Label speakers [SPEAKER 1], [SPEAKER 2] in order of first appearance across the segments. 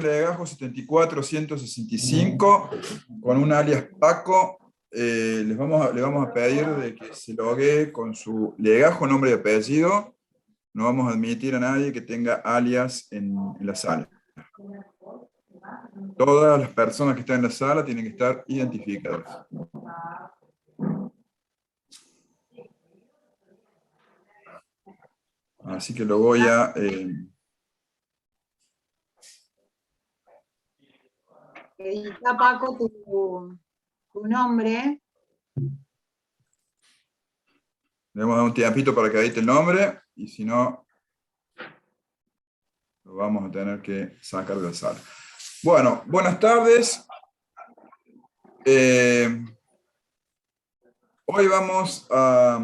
[SPEAKER 1] Legajo 74165 con un alias Paco. Le vamos a pedir de que se logue con su Legajo, nombre y apellido. No vamos a admitir a nadie que tenga alias en la sala. Todas las personas que están en la sala tienen que estar identificadas. Así que lo voy a...
[SPEAKER 2] Edita, Paco, tu nombre.
[SPEAKER 1] Le vamos a dar un tiempito para que edite el nombre, y si no, lo vamos a tener que sacar de la sala. Bueno, buenas tardes. Hoy vamos a...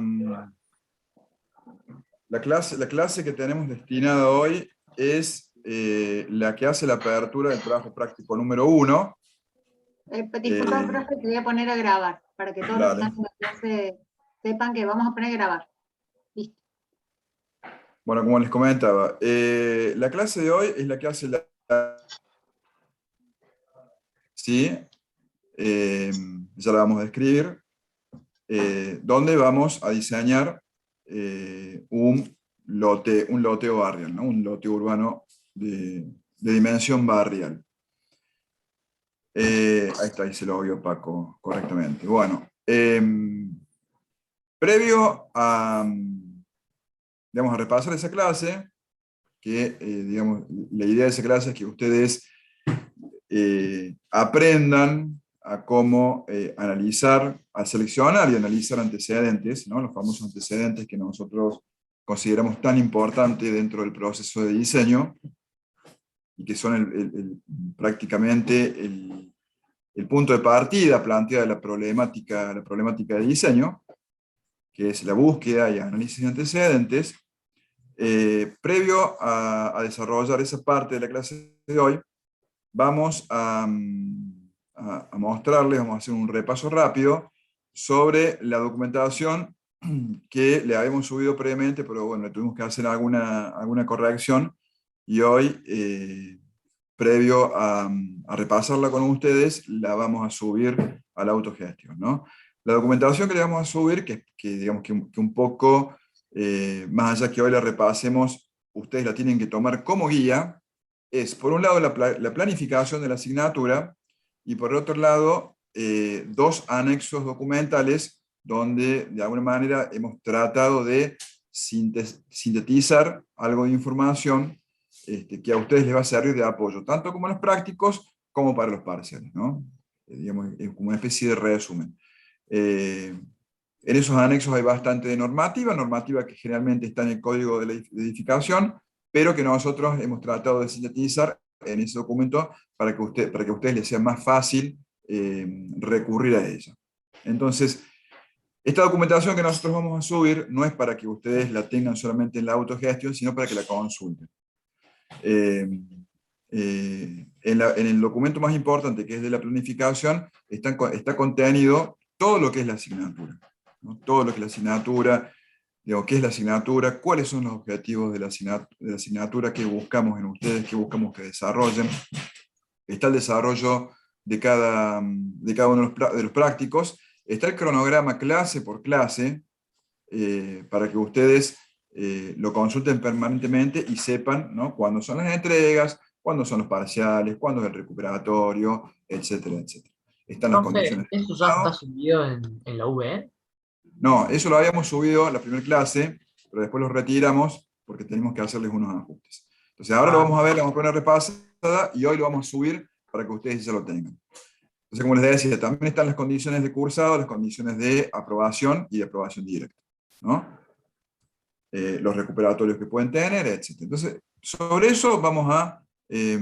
[SPEAKER 1] La clase que tenemos destinada hoy es la que hace la apertura del trabajo práctico número 1.
[SPEAKER 2] Disculpa, profe, te voy a poner a grabar, para que todos los que están en la clase sepan que vamos a poner a grabar. Listo.
[SPEAKER 1] Bueno, como les comentaba, la clase de hoy es la que hace la... ¿Sí? Ya la vamos a escribir, donde vamos a diseñar un loteo barrial, ¿no? Un loteo urbano de dimensión barrial. Ahí está, ahí se lo vio Paco correctamente. Bueno, previo a, digamos, a repasar esa clase, que digamos, la idea de esa clase es que ustedes aprendan a cómo analizar, a seleccionar y analizar antecedentes, ¿no? Los famosos antecedentes que nosotros consideramos tan importantes dentro del proceso de diseño, y que son prácticamente el punto de partida planteada de la problemática de diseño, que es la búsqueda y análisis de antecedentes. Previo a desarrollar esa parte de la clase de hoy, vamos a mostrarles, vamos a hacer un repaso rápido sobre la documentación que le habíamos subido previamente, pero bueno, le tuvimos que hacer alguna corrección, y hoy, previo a repasarla con ustedes, la vamos a subir a la autogestión, ¿no? La documentación que le vamos a subir, digamos que un poco, más allá que hoy la repasemos, ustedes la tienen que tomar como guía, es por un lado la planificación de la asignatura, y por otro lado dos anexos documentales donde de alguna manera hemos tratado de sintetizar algo de información que a ustedes les va a servir de apoyo, tanto como en los prácticos como para los parciales, ¿no? Digamos, es como una especie de resumen. En esos anexos hay bastante de normativa que generalmente está en el código de la edificación, pero que nosotros hemos tratado de sintetizar en ese documento para que a ustedes les sea más fácil recurrir a ella. Entonces, esta documentación que nosotros vamos a subir no es para que ustedes la tengan solamente en la autogestión, sino para que la consulten. En el documento más importante, que es de la planificación, está contenido todo lo que es la asignatura, ¿no? Todo lo que es la asignatura, digo, qué es la asignatura, cuáles son los objetivos de la asignatura, qué buscamos en ustedes, qué buscamos que desarrollen. Está el desarrollo de cada uno de los prácticos, está el cronograma clase por clase, para que ustedes lo consulten permanentemente y sepan, ¿no?, cuándo son las entregas, cuándo son los parciales, cuándo es el recuperatorio, etcétera, etcétera. Están las
[SPEAKER 3] Profe,
[SPEAKER 1] condiciones.
[SPEAKER 3] ¿eso ya está subido en la VE?
[SPEAKER 1] No, eso lo habíamos subido en la primera clase, pero después lo retiramos porque tenemos que hacerles unos ajustes. Entonces ahora lo vamos a ver, le vamos a poner repasada, y hoy lo vamos a subir para que ustedes ya lo tengan. Entonces, como les decía, también están las condiciones de cursado, las condiciones de aprobación y de aprobación directa, ¿no? Los recuperatorios que pueden tener, etc. Entonces, sobre eso vamos a... les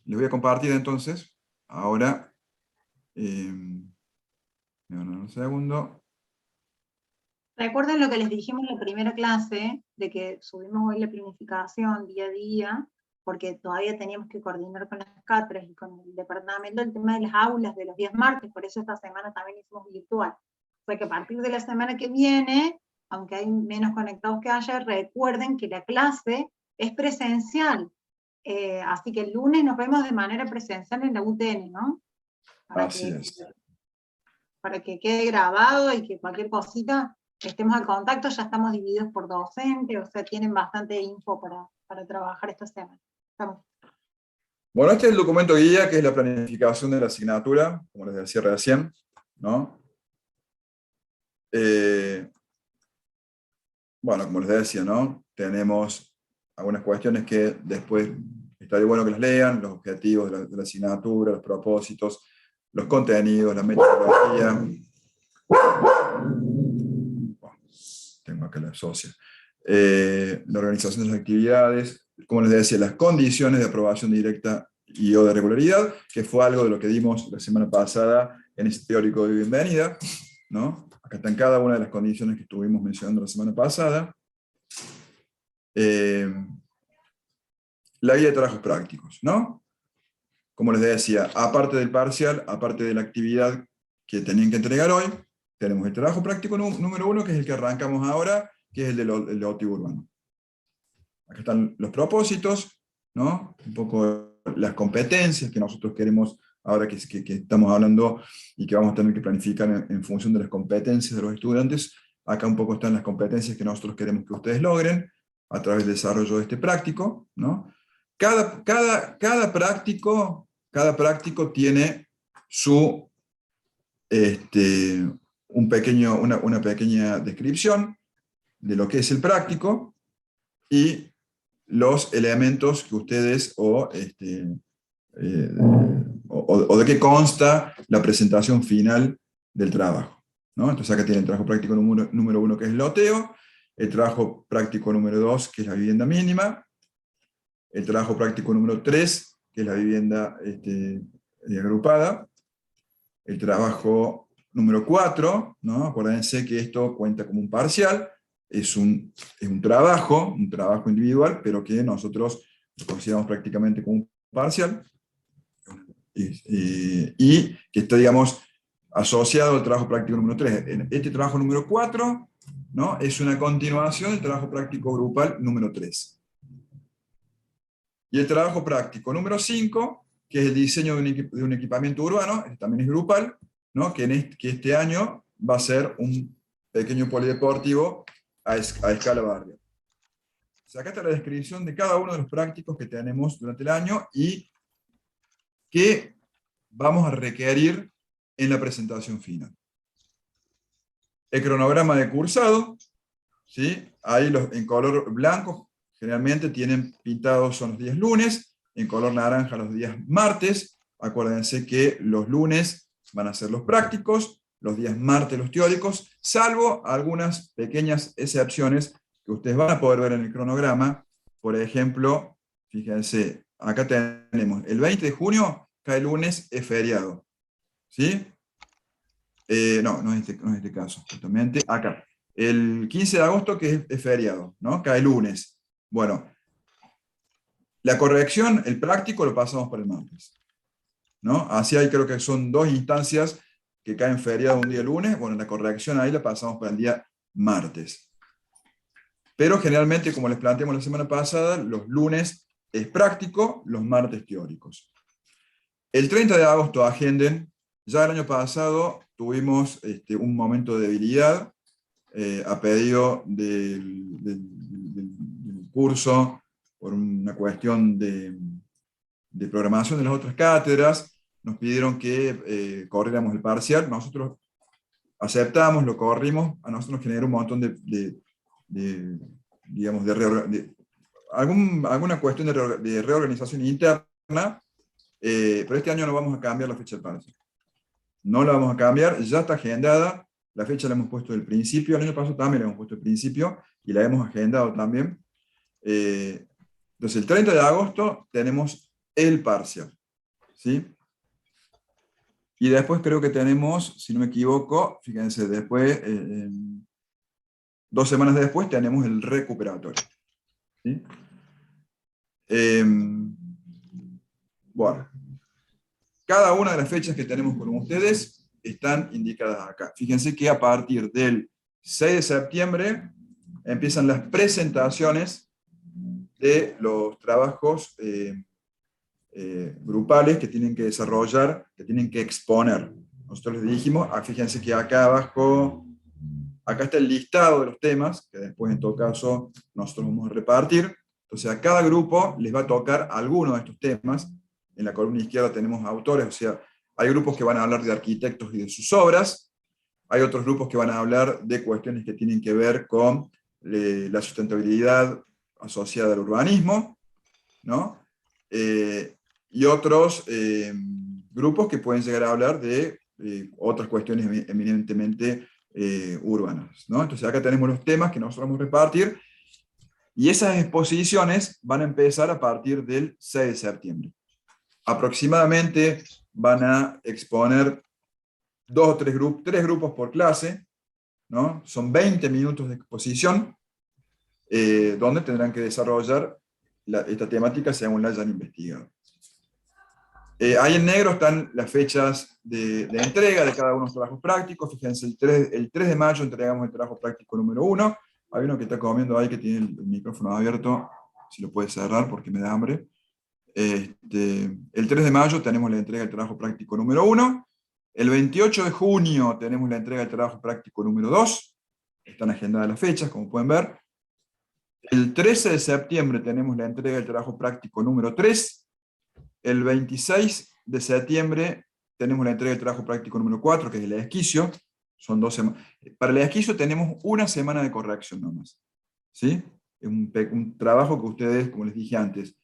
[SPEAKER 1] voy a compartir entonces, ahora... un segundo.
[SPEAKER 2] Recuerden lo que les dijimos en la primera clase, de que subimos hoy la planificación día a día, porque todavía teníamos que coordinar con las cátedras y con el departamento el tema de las aulas de los días martes, por eso esta semana también hicimos virtual. O sea que a partir de la semana que viene, aunque hay menos conectados que ayer, recuerden que la clase es presencial. Así que el lunes nos vemos de manera presencial en la UTN, ¿no?
[SPEAKER 1] Así es.
[SPEAKER 2] Para que quede grabado y que cualquier cosita estemos al contacto. Ya estamos divididos por docente, o sea, tienen bastante info para trabajar esta semana. Estamos.
[SPEAKER 1] Bueno, este es el documento guía, que es la planificación de la asignatura, como les decía recién, ¿no? Bueno, como les decía, ¿no? Tenemos algunas cuestiones que después estaría bueno que las lean: los objetivos de la asignatura, los propósitos, los contenidos, la metodología. Tengo acá la socia. La organización de las actividades, como les decía, las condiciones de aprobación directa y o de regularidad, que fue algo de lo que dimos la semana pasada en ese teórico de bienvenida, ¿no? Acá están cada una de las condiciones que estuvimos mencionando la semana pasada. La guía de trabajos prácticos, ¿no? Como les decía, aparte del parcial, aparte de la actividad que tenían que entregar hoy, tenemos el trabajo práctico número 1, que es el que arrancamos ahora, que es el de óptico urbano. Acá están los propósitos, ¿no? Un poco las competencias que nosotros queremos, ahora que estamos hablando y que vamos a tener que planificar en función de las competencias de los estudiantes. Acá un poco están las competencias que nosotros queremos que ustedes logren a través del desarrollo de este práctico, ¿no? Cada práctico tiene su, una pequeña descripción de lo que es el práctico y los elementos que ustedes, o de qué consta la presentación final del trabajo, ¿no? Entonces acá tiene el trabajo práctico número 1, que es el loteo, el trabajo práctico número 2, que es la vivienda mínima, el trabajo práctico número 3, que es la vivienda agrupada, el trabajo número 4, ¿no? Acuérdense que esto cuenta como un parcial, es un trabajo individual, pero que nosotros lo consideramos prácticamente como un parcial, y que está, digamos, asociado al trabajo práctico número 3. Este trabajo número 4, ¿no? Es una continuación del trabajo práctico grupal número 3. Y el trabajo práctico número 5, que es el diseño de un equipamiento urbano, también es grupal, ¿no? Que este año va a ser un pequeño polideportivo a escala barrio. O sea, acá está la descripción de cada uno de los prácticos que tenemos durante el año y que vamos a requerir en la presentación final. El cronograma de cursado, ¿sí? Ahí en color blanco generalmente tienen pintados, son los días lunes, en color naranja los días martes. Acuérdense que los lunes van a ser los prácticos, los días martes los teóricos, salvo algunas pequeñas excepciones que ustedes van a poder ver en el cronograma. Por ejemplo, fíjense, acá tenemos el 20 de junio, cae lunes, es feriado. ¿Sí? No es este caso, justamente acá. El 15 de agosto, que es feriado, ¿no? Cae lunes. Bueno, la corrección, el práctico, lo pasamos para el martes, ¿no? Así hay, creo que son 2 instancias que caen feriado un día lunes. Bueno, la corrección ahí la pasamos para el día martes. Pero generalmente, como les planteamos la semana pasada, los lunes es práctico, los martes teóricos. El 30 de agosto agenden. Ya el año pasado tuvimos un momento de debilidad a pedido del curso, por una cuestión de programación de las otras cátedras. Nos pidieron que corriéramos el parcial. Nosotros aceptamos, lo corrimos. A nosotros nos generó un montón alguna cuestión de reorganización interna, pero este año no vamos a cambiar la fecha del parcial. No la vamos a cambiar, ya está agendada. La fecha la hemos puesto del principio, el año pasado también la hemos puesto del principio, y la hemos agendado también. Entonces el 30 de agosto tenemos el parcial, ¿sí? Y después creo que tenemos, si no me equivoco, fíjense, después, 2 semanas después tenemos el recuperatorio, ¿sí? Bueno, cada una de las fechas que tenemos con ustedes están indicadas acá. Fíjense que a partir del 6 de septiembre empiezan las presentaciones de los trabajos grupales que tienen que desarrollar, que tienen que exponer. Nosotros les dijimos, fíjense que acá abajo, acá está el listado de los temas, que después en todo caso nosotros vamos a repartir. Entonces a cada grupo les va a tocar alguno de estos temas. En la columna izquierda tenemos autores, o sea, hay grupos que van a hablar de arquitectos y de sus obras, hay otros grupos que van a hablar de cuestiones que tienen que ver con la sustentabilidad asociada al urbanismo, ¿no? Y otros grupos que pueden llegar a hablar de otras cuestiones eminentemente urbanas, ¿no? Entonces acá tenemos los temas que nosotros vamos a repartir, y esas exposiciones van a empezar a partir del 6 de septiembre. Aproximadamente van a exponer tres grupos por clase, ¿no? Son 20 minutos de exposición, donde tendrán que desarrollar esta temática según la hayan investigado. Ahí en negro están las fechas de entrega de cada uno de los trabajos prácticos. Fíjense, el 3 de mayo entregamos el trabajo práctico número 1. Hay uno que está comiendo ahí que tiene el micrófono abierto, si lo puede cerrar porque me da hambre. El 3 de mayo tenemos la entrega del trabajo práctico número 1. El 28 de junio tenemos la entrega del trabajo práctico número 2. Están agendadas las fechas, como pueden ver. El 13 de septiembre tenemos la entrega del trabajo práctico número 3. El 26 de septiembre tenemos la entrega del trabajo práctico número 4, que es el esquicio. Son 2 semanas. Para el esquicio tenemos una semana de corrección nomás, ¿sí? Es un trabajo que ustedes, como les dije antes,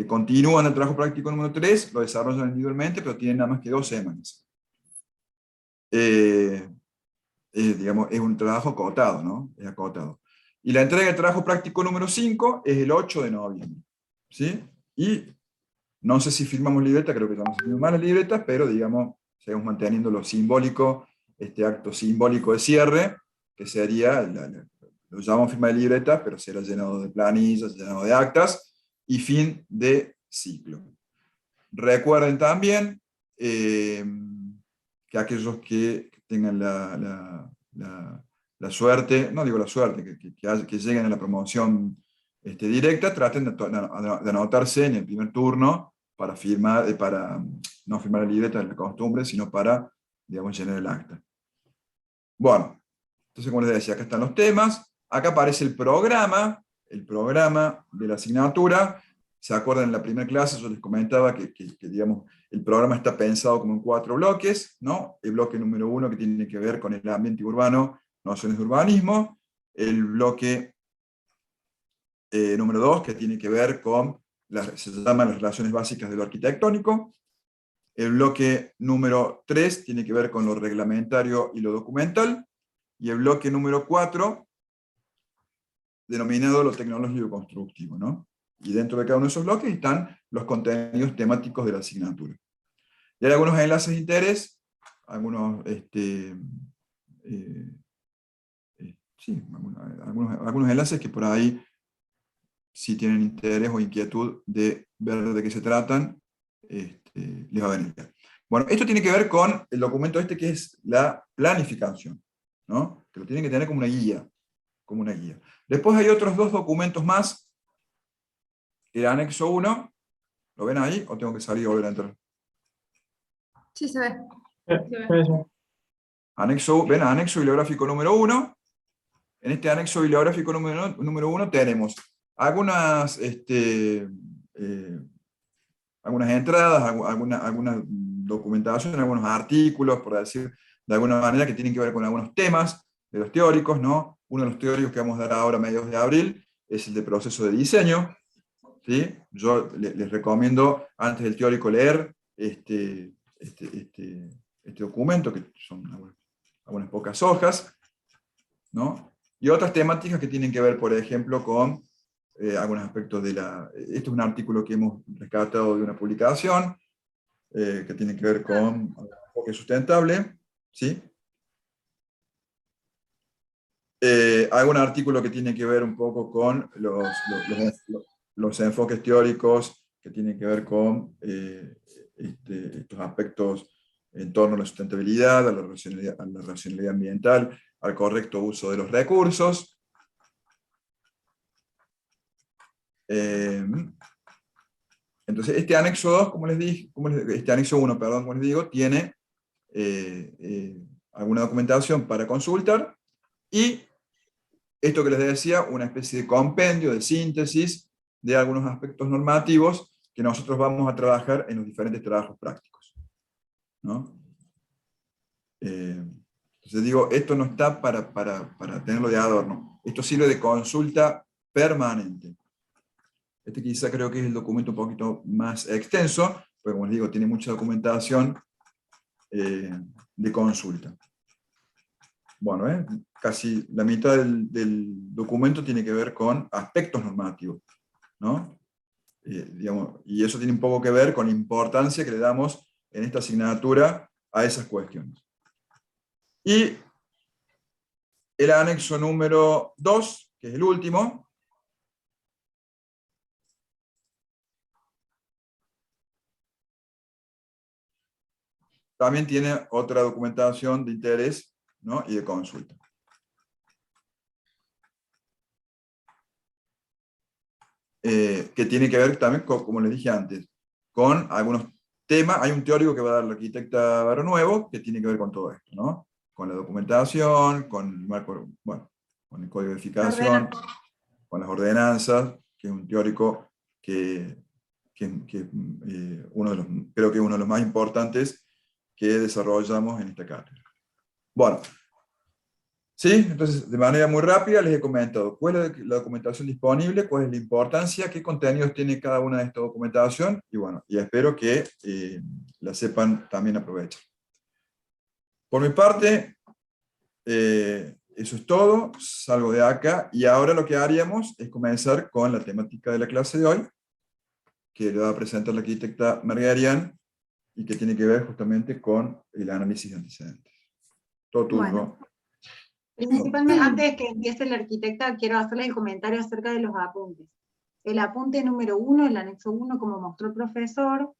[SPEAKER 1] continúan el trabajo práctico número 3, lo desarrollan individualmente, pero tienen nada más que 2 semanas. Digamos, es un trabajo acotado, ¿no? Es acotado. Y la entrega del trabajo práctico número 5 es el 8 de noviembre, ¿sí? Y no sé si firmamos libreta, creo que estamos haciendo malas libretas, pero digamos, seguimos manteniendo lo simbólico, este acto simbólico de cierre, que sería, lo llamamos firma de libreta, pero será llenado de planillas, llenado de actas, y fin de ciclo. Recuerden también que aquellos que tengan la suerte, no digo la suerte, que lleguen a la promoción directa, traten de anotarse en el primer turno para firmar, para no firmar la libreta de la costumbre, sino para, digamos, llenar el acta. Bueno, entonces como les decía, acá están los temas, acá aparece el programa de la asignatura. ¿Se acuerdan en la primera clase? Yo les comentaba que digamos, el programa está pensado como en 4 bloques, ¿no? El bloque número 1 que tiene que ver con el ambiente urbano, nociones de urbanismo. El bloque número 2 que tiene que ver con, se llaman las relaciones básicas de lo arquitectónico. El bloque número 3 tiene que ver con lo reglamentario y lo documental. Y el bloque número 4, denominado lo tecnológico y constructivo, ¿no? Y dentro de cada uno de esos bloques están los contenidos temáticos de la asignatura. Y hay algunos enlaces de interés, algunos, algunos enlaces que por ahí, si tienen interés o inquietud de ver de qué se tratan, les va a venir. Bueno, esto tiene que ver con el documento que es la planificación, ¿no? Que lo tienen que tener como una guía. Después hay otros 2 documentos más. El anexo 1, ¿lo ven ahí? ¿O tengo que salir y volver a entrar?
[SPEAKER 2] Sí, se ve.
[SPEAKER 1] Anexo, ven, anexo bibliográfico número 1. En este anexo bibliográfico número 1 tenemos algunas, algunas entradas, alguna documentación, algunos artículos, por decir de alguna manera, que tienen que ver con algunos temas de los teóricos, ¿no? Uno de los teóricos que vamos a dar ahora a mediados de abril es el de proceso de diseño, ¿sí? Yo les recomiendo antes del teórico leer este documento, que son algunas pocas hojas, ¿no? Y otras temáticas que tienen que ver, por ejemplo, con algunos aspectos de la... Este es un artículo que hemos rescatado de una publicación, que tiene que ver con enfoque sustentable, ¿sí? Algún artículo que tiene que ver un poco con los enfoques teóricos que tienen que ver con estos aspectos en torno a la sustentabilidad, a la racionalidad ambiental, al correcto uso de los recursos. Entonces, este anexo 2, como les dije, este anexo 1, perdón, como les digo, tiene alguna documentación para consultar, y esto que les decía, una especie de compendio, de síntesis de algunos aspectos normativos que nosotros vamos a trabajar en los diferentes trabajos prácticos, ¿no? Entonces digo, esto no está para tenerlo de adorno, esto sirve de consulta permanente. Este quizá creo que es el documento un poquito más extenso, pero como les digo, tiene mucha documentación de consulta. Bueno, casi la mitad del documento tiene que ver con aspectos normativos, ¿no? Digamos, y eso tiene un poco que ver con la importancia que le damos en esta asignatura a esas cuestiones. Y el anexo número 2, que es el último, también tiene otra documentación de interés, ¿no? Y de consulta. Que tiene que ver también, como les dije antes, con algunos temas. Hay un teórico que va a dar la arquitecta Barronuevo, que tiene que ver con todo esto, ¿no? Con la documentación, con el marco, bueno, con el código de edificación, con las ordenanzas, que es un teórico que creo que es uno de los más importantes que desarrollamos en esta cátedra. Bueno, ¿sí? Entonces, de manera muy rápida les he comentado cuál es la documentación disponible, cuál es la importancia, qué contenidos tiene cada una de esta documentación, y bueno, y espero que la sepan también aprovechar. Por mi parte, eso es todo, salgo de acá, y ahora lo que haríamos es comenzar con la temática de la clase de hoy, que le va a presentar la arquitecta Margarian, y que tiene que ver justamente con el análisis de antecedentes. Todo tuyo.
[SPEAKER 2] Bueno. Principalmente, antes de que empiece la arquitecta, quiero hacerles el comentario acerca de los apuntes. El apunte número 1, el anexo 1, como mostró el profesor,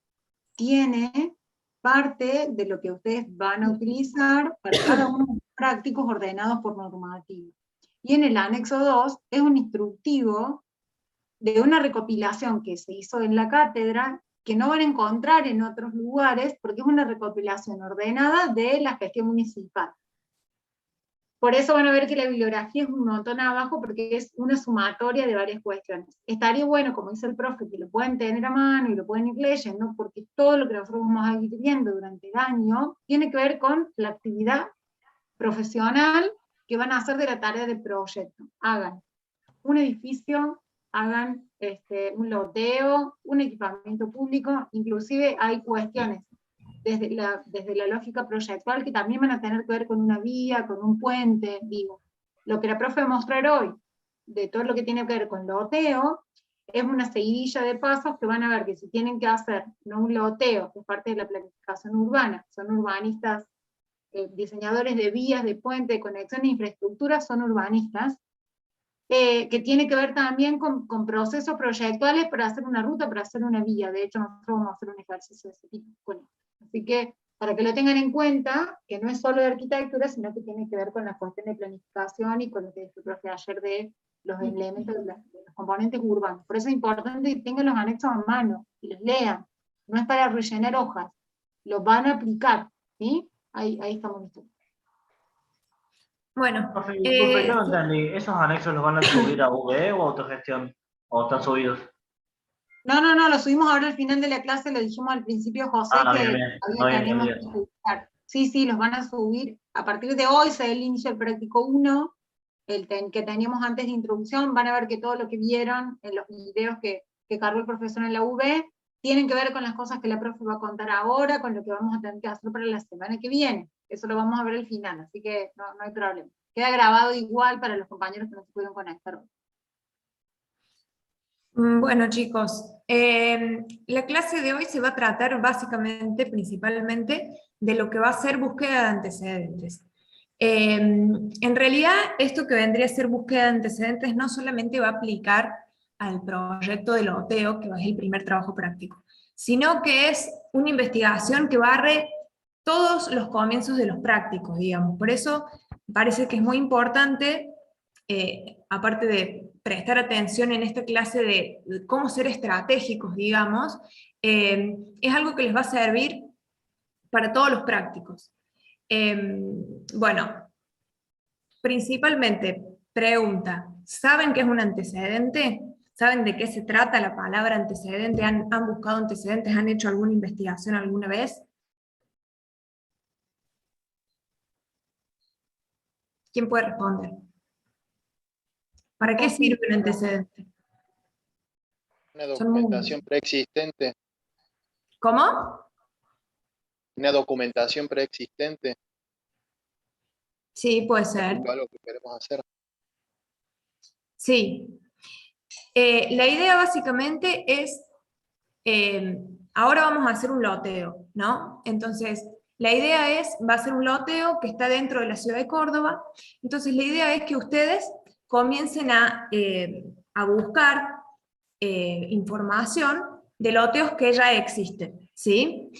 [SPEAKER 2] tiene parte de lo que ustedes van a utilizar para cada uno de los prácticos ordenados por normativo. Y en el anexo 2 es un instructivo de una recopilación que se hizo en la cátedra, que no van a encontrar en otros lugares, porque es una recopilación ordenada de la gestión municipal. Por eso van a ver que la bibliografía es un montón abajo, porque es una sumatoria de varias cuestiones. Estaría bueno, como dice el profe, que lo pueden tener a mano y lo pueden ir leyendo, porque todo lo que nosotros vamos a ir viendo durante el año tiene que ver con la actividad profesional que van a hacer de la tarea de proyecto. Hagan un edificio, hagan un loteo, un equipamiento público, inclusive hay cuestiones desde la lógica proyectual que también van a tener que ver con una vía, con un puente, digo. Lo que la profe va a mostrar hoy, de todo lo que tiene que ver con loteo, es una seguidilla de pasos que van a ver que si tienen que hacer no un loteo, que es parte de la planificación urbana, son urbanistas, diseñadores de vías, de puentes, de conexión e infraestructura, son urbanistas, que tiene que ver también con procesos proyectuales para hacer una ruta, para hacer una vía. De hecho, nosotros vamos a hacer un ejercicio de ese tipo con esto. Así que, para que lo tengan en cuenta, que no es solo de arquitectura, sino que tiene que ver con la cuestión de planificación y con lo que dijo el profe ayer de los elementos de los componentes urbanos. Por eso es importante que tengan los anexos a mano y los lean. No es para rellenar hojas, los van a aplicar, ¿sí? Ahí estamos listos.
[SPEAKER 4] Bueno,
[SPEAKER 5] Profe, disculpe, yo no entendí. ¿Esos anexos los van a subir a VE o a autogestión? ¿O están subidos?
[SPEAKER 2] No, lo subimos ahora al final de la clase, lo dijimos al principio, José, que todavía tenemos que publicar. Sí, los van a subir. A partir de hoy se da el inicio del práctico 1, que teníamos antes de introducción. Van a ver que todo lo que vieron en los videos que cargó el profesor en la UV, tienen que ver con las cosas que la profe va a contar ahora, con lo que vamos a tener que hacer para la semana que viene. Eso lo vamos a ver al final, así que no hay problema. Queda grabado igual para los compañeros que no se pudieron conectar hoy.
[SPEAKER 4] Bueno, chicos, la clase de hoy se va a tratar básicamente, principalmente, de lo que va a ser búsqueda de antecedentes. En realidad, esto que vendría a ser búsqueda de antecedentes no solamente va a aplicar al proyecto de loteo, que es el primer trabajo práctico, sino que es una investigación que barre todos los comienzos de los prácticos, digamos. Por eso parece que es muy importante aparte de prestar atención en esta clase de cómo ser estratégicos, digamos, es algo que les va a servir para todos los prácticos. Bueno, principalmente, pregunta, ¿saben qué es un antecedente? ¿Saben de qué se trata la palabra antecedente? ¿Han buscado antecedentes? ¿Han hecho alguna investigación alguna vez? ¿Quién puede responder? ¿Para qué sirve un antecedente?
[SPEAKER 6] Una documentación preexistente.
[SPEAKER 4] ¿Cómo?
[SPEAKER 6] Una documentación preexistente.
[SPEAKER 4] Sí, puede ser.
[SPEAKER 6] Algo que queremos hacer.
[SPEAKER 4] Sí. La idea básicamente es, ahora vamos a hacer un loteo, ¿no? Entonces, la idea va a ser un loteo que está dentro de la ciudad de Córdoba. Entonces, la idea es que ustedes comiencen a buscar información de loteos que ya existen, ¿sí?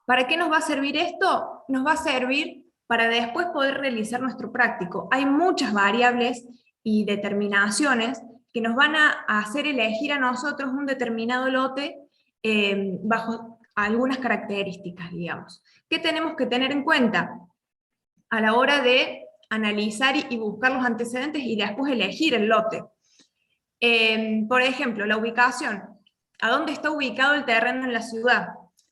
[SPEAKER 4] ¿Para qué nos va a servir esto? Nos va a servir para después poder realizar nuestro práctico. Hay muchas variables y determinaciones que nos van a hacer elegir a nosotros un determinado lote bajo algunas características, digamos. ¿Qué tenemos que tener en cuenta a la hora de analizar y buscar los antecedentes y después elegir el lote? Por ejemplo, la ubicación. ¿A dónde está ubicado el terreno en la ciudad?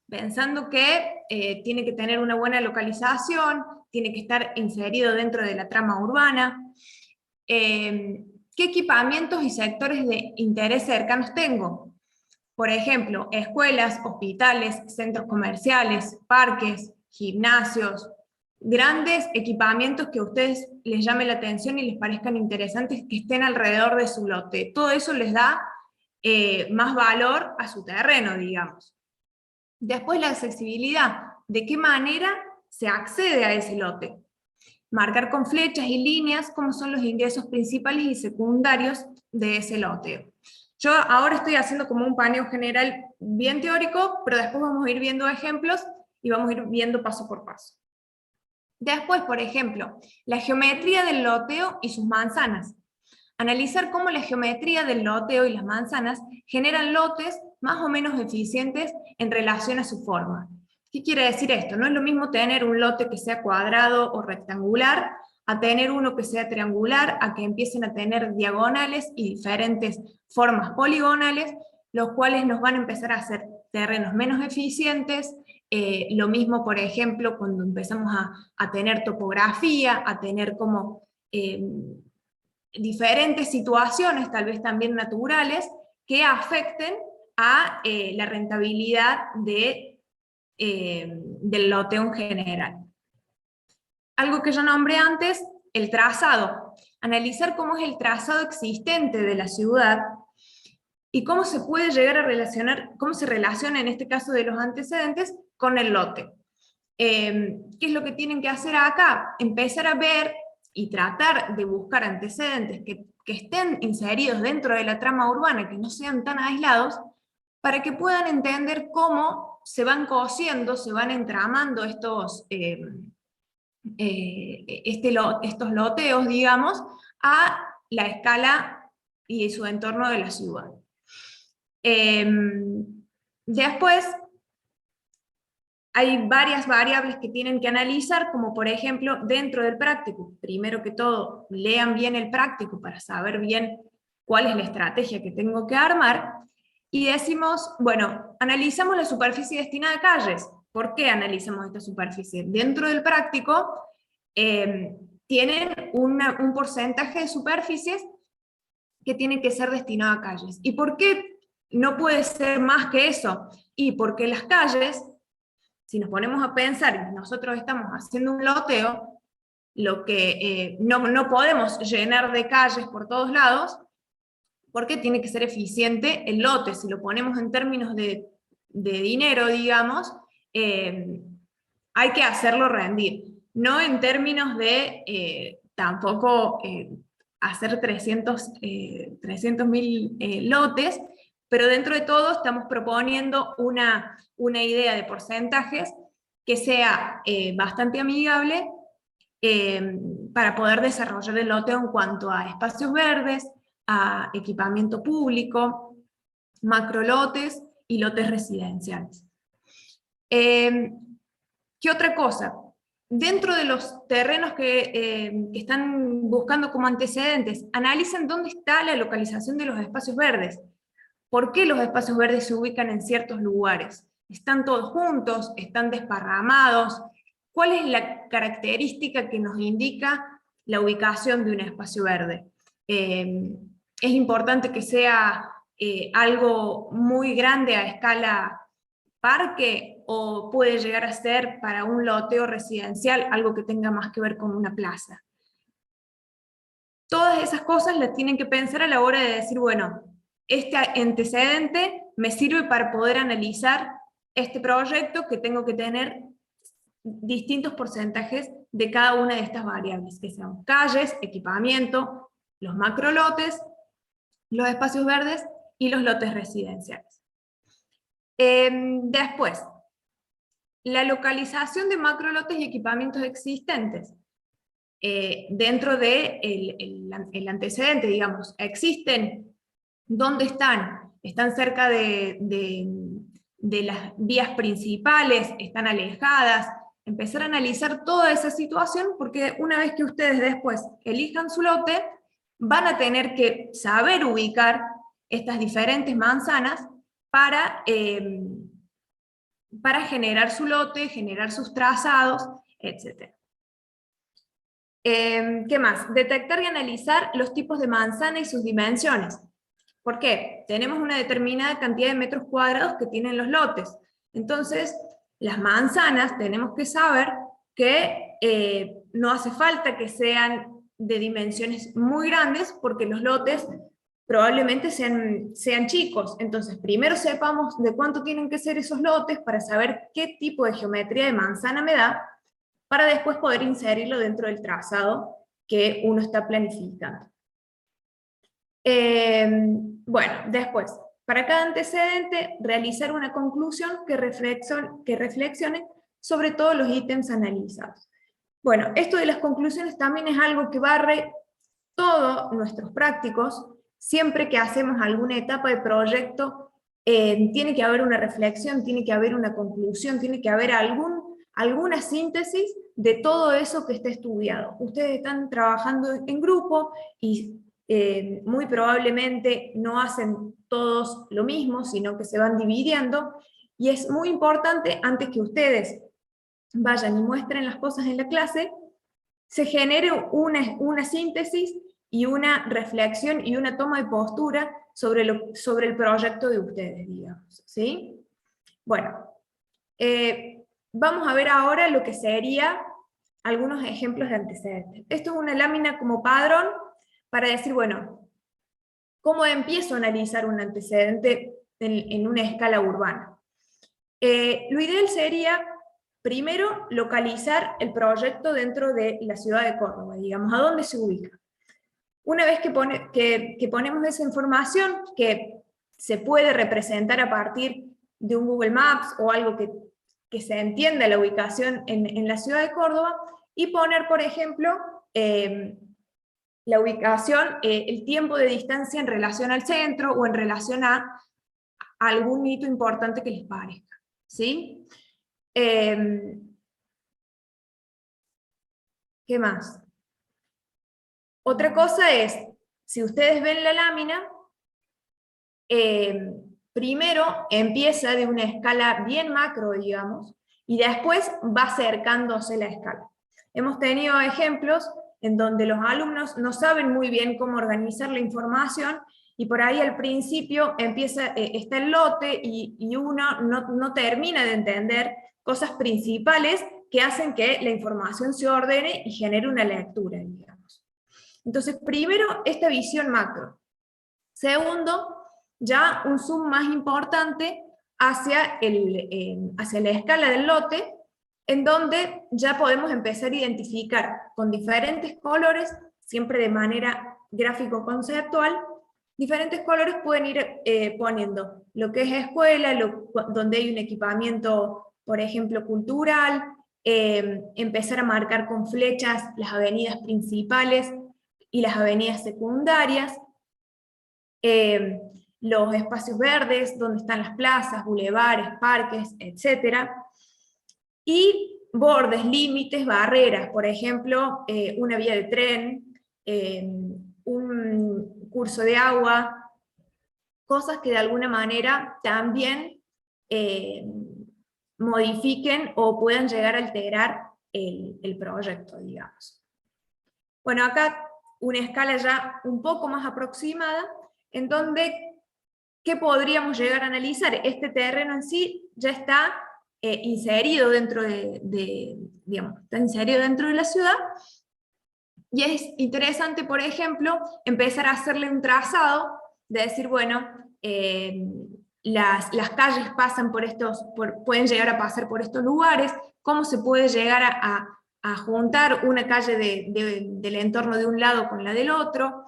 [SPEAKER 4] Pensando que tiene que tener una buena localización, tiene que estar inserido dentro de la trama urbana. ¿Qué equipamientos y sectores de interés cercanos tengo? Por ejemplo, escuelas, hospitales, centros comerciales, parques, gimnasios, grandes equipamientos que a ustedes les llame la atención y les parezcan interesantes que estén alrededor de su lote. Todo eso les da más valor a su terreno, digamos. Después la accesibilidad. ¿De qué manera se accede a ese lote? Marcar con flechas y líneas cómo son los ingresos principales y secundarios de ese loteo. Yo ahora estoy haciendo como un paneo general bien teórico, pero después vamos a ir viendo ejemplos y vamos a ir viendo paso por paso. Después, por ejemplo, la geometría del loteo y sus manzanas. Analizar cómo la geometría del loteo y las manzanas generan lotes más o menos eficientes en relación a su forma. ¿Qué quiere decir esto? No es lo mismo tener un lote que sea cuadrado o rectangular, a tener uno que sea triangular, a que empiecen a tener diagonales y diferentes formas poligonales, los cuales nos van a empezar a hacer terrenos menos eficientes. Lo mismo, por ejemplo, cuando empezamos a tener topografía, a tener como diferentes situaciones, tal vez también naturales, que afecten a la rentabilidad del loteo en general. Algo que yo nombré antes, el trazado. Analizar cómo es el trazado existente de la ciudad y cómo se puede llegar a relacionar, cómo se relaciona en este caso de los antecedentes con el lote. ¿Qué es lo que tienen que hacer acá? Empezar a ver y tratar de buscar antecedentes que estén inseridos dentro de la trama urbana, que no sean tan aislados, para que puedan entender cómo se van cosiendo, se van entramando estos loteos, digamos, a la escala y su entorno de la ciudad. Después, hay varias variables que tienen que analizar, como por ejemplo, dentro del práctico. Primero que todo, lean bien el práctico para saber bien cuál es la estrategia que tengo que armar, y decimos, bueno, analizamos la superficie destinada a calles. ¿Por qué analizamos esta superficie? Dentro del práctico tienen un porcentaje de superficies que tienen que ser destinado a calles. ¿Y por qué no puede ser más que eso? Y porque las calles, si nos ponemos a pensar y nosotros estamos haciendo un loteo, lo que no podemos llenar de calles por todos lados, porque tiene que ser eficiente el lote. Si lo ponemos en términos de dinero, digamos, hay que hacerlo rendir. No en términos de tampoco hacer 300.000 lotes, pero dentro de todo estamos proponiendo una idea de porcentajes que sea bastante amigable para poder desarrollar el loteo en cuanto a espacios verdes, a equipamiento público, macrolotes y lotes residenciales. ¿Qué otra cosa? Dentro de los terrenos que están buscando como antecedentes, analicen dónde está la localización de los espacios verdes. ¿Por qué los espacios verdes se ubican en ciertos lugares? ¿Están todos juntos? ¿Están desparramados? ¿Cuál es la característica que nos indica la ubicación de un espacio verde? Es importante que sea algo muy grande a escala parque, o puede llegar a ser para un loteo residencial algo que tenga más que ver con una plaza. Todas esas cosas las tienen que pensar a la hora de decir, bueno, este antecedente me sirve para poder analizar este proyecto, que tengo que tener distintos porcentajes de cada una de estas variables, que sean calles, equipamiento, los macrolotes, los espacios verdes y los lotes residenciales. Después, la localización de macrolotes y equipamientos existentes. Dentro del el antecedente, digamos, existen, ¿dónde están? Están cerca de las vías principales, están alejadas. Empezar a analizar toda esa situación, porque una vez que ustedes después elijan su lote, van a tener que saber ubicar estas diferentes manzanas para generar su lote, generar sus trazados, etc. ¿Qué más? Detectar y analizar los tipos de manzana y sus dimensiones. ¿Por qué? Tenemos una determinada cantidad de metros cuadrados que tienen los lotes. Entonces, las manzanas tenemos que saber que no hace falta que sean de dimensiones muy grandes, porque los lotes probablemente sean chicos. Entonces, primero sepamos de cuánto tienen que ser esos lotes para saber qué tipo de geometría de manzana me da, para después poder inserirlo dentro del trazado que uno está planificando. Bueno, después, para cada antecedente, realizar una conclusión que reflexione sobre todos los ítems analizados. Bueno, esto de las conclusiones también es algo que barre todos nuestros prácticos. Siempre que hacemos alguna etapa de proyecto, tiene que haber una reflexión, tiene que haber una conclusión, tiene que haber alguna síntesis de todo eso que está estudiado. Ustedes están trabajando en grupo y muy probablemente no hacen todos lo mismo, sino que se van dividiendo, y es muy importante, antes que ustedes vayan y muestren las cosas en la clase, se genere una síntesis y una reflexión y una toma de postura sobre el proyecto de ustedes, digamos, ¿sí? Bueno, vamos a ver ahora lo que sería algunos ejemplos de antecedentes. Esto es una lámina como padrón para decir, bueno, ¿cómo empiezo a analizar un antecedente en una escala urbana? Lo ideal sería, primero, localizar el proyecto dentro de la ciudad de Córdoba, digamos, a dónde se ubica. Una vez que ponemos esa información, que se puede representar a partir de un Google Maps o algo que se entienda la ubicación en la ciudad de Córdoba, y poner, por ejemplo, la ubicación, el tiempo de distancia en relación al centro o en relación a algún hito importante que les parezca, ¿sí? ¿Qué más? Otra cosa es, si ustedes ven la lámina, primero empieza de una escala bien macro, digamos, y después va acercándose la escala. Hemos tenido ejemplos en donde los alumnos no saben muy bien cómo organizar la información, y por ahí al principio está el lote y uno no termina de entender cosas principales que hacen que la información se ordene y genere una lectura, digamos. Entonces, primero, esta visión macro. Segundo, ya un zoom más importante hacia la escala del lote, en donde ya podemos empezar a identificar con diferentes colores, siempre de manera gráfico-conceptual, diferentes colores pueden ir poniendo lo que es escuela, donde hay un equipamiento, por ejemplo, cultural, empezar a marcar con flechas las avenidas principales y las avenidas secundarias, los espacios verdes, donde están las plazas, bulevares, parques, etc. Y bordes, límites, barreras, por ejemplo, una vía de tren, un curso de agua, cosas que de alguna manera también modifiquen o puedan llegar a alterar el proyecto, digamos. Bueno, acá una escala ya un poco más aproximada, en donde, ¿qué podríamos llegar a analizar? Este terreno en sí ya está inserido dentro digamos, está inserido dentro de la ciudad, y es interesante, por ejemplo, empezar a hacerle un trazado, de decir, bueno, las calles pasan pueden llegar a pasar por estos lugares, cómo se puede llegar a juntar una calle del entorno de un lado con la del otro,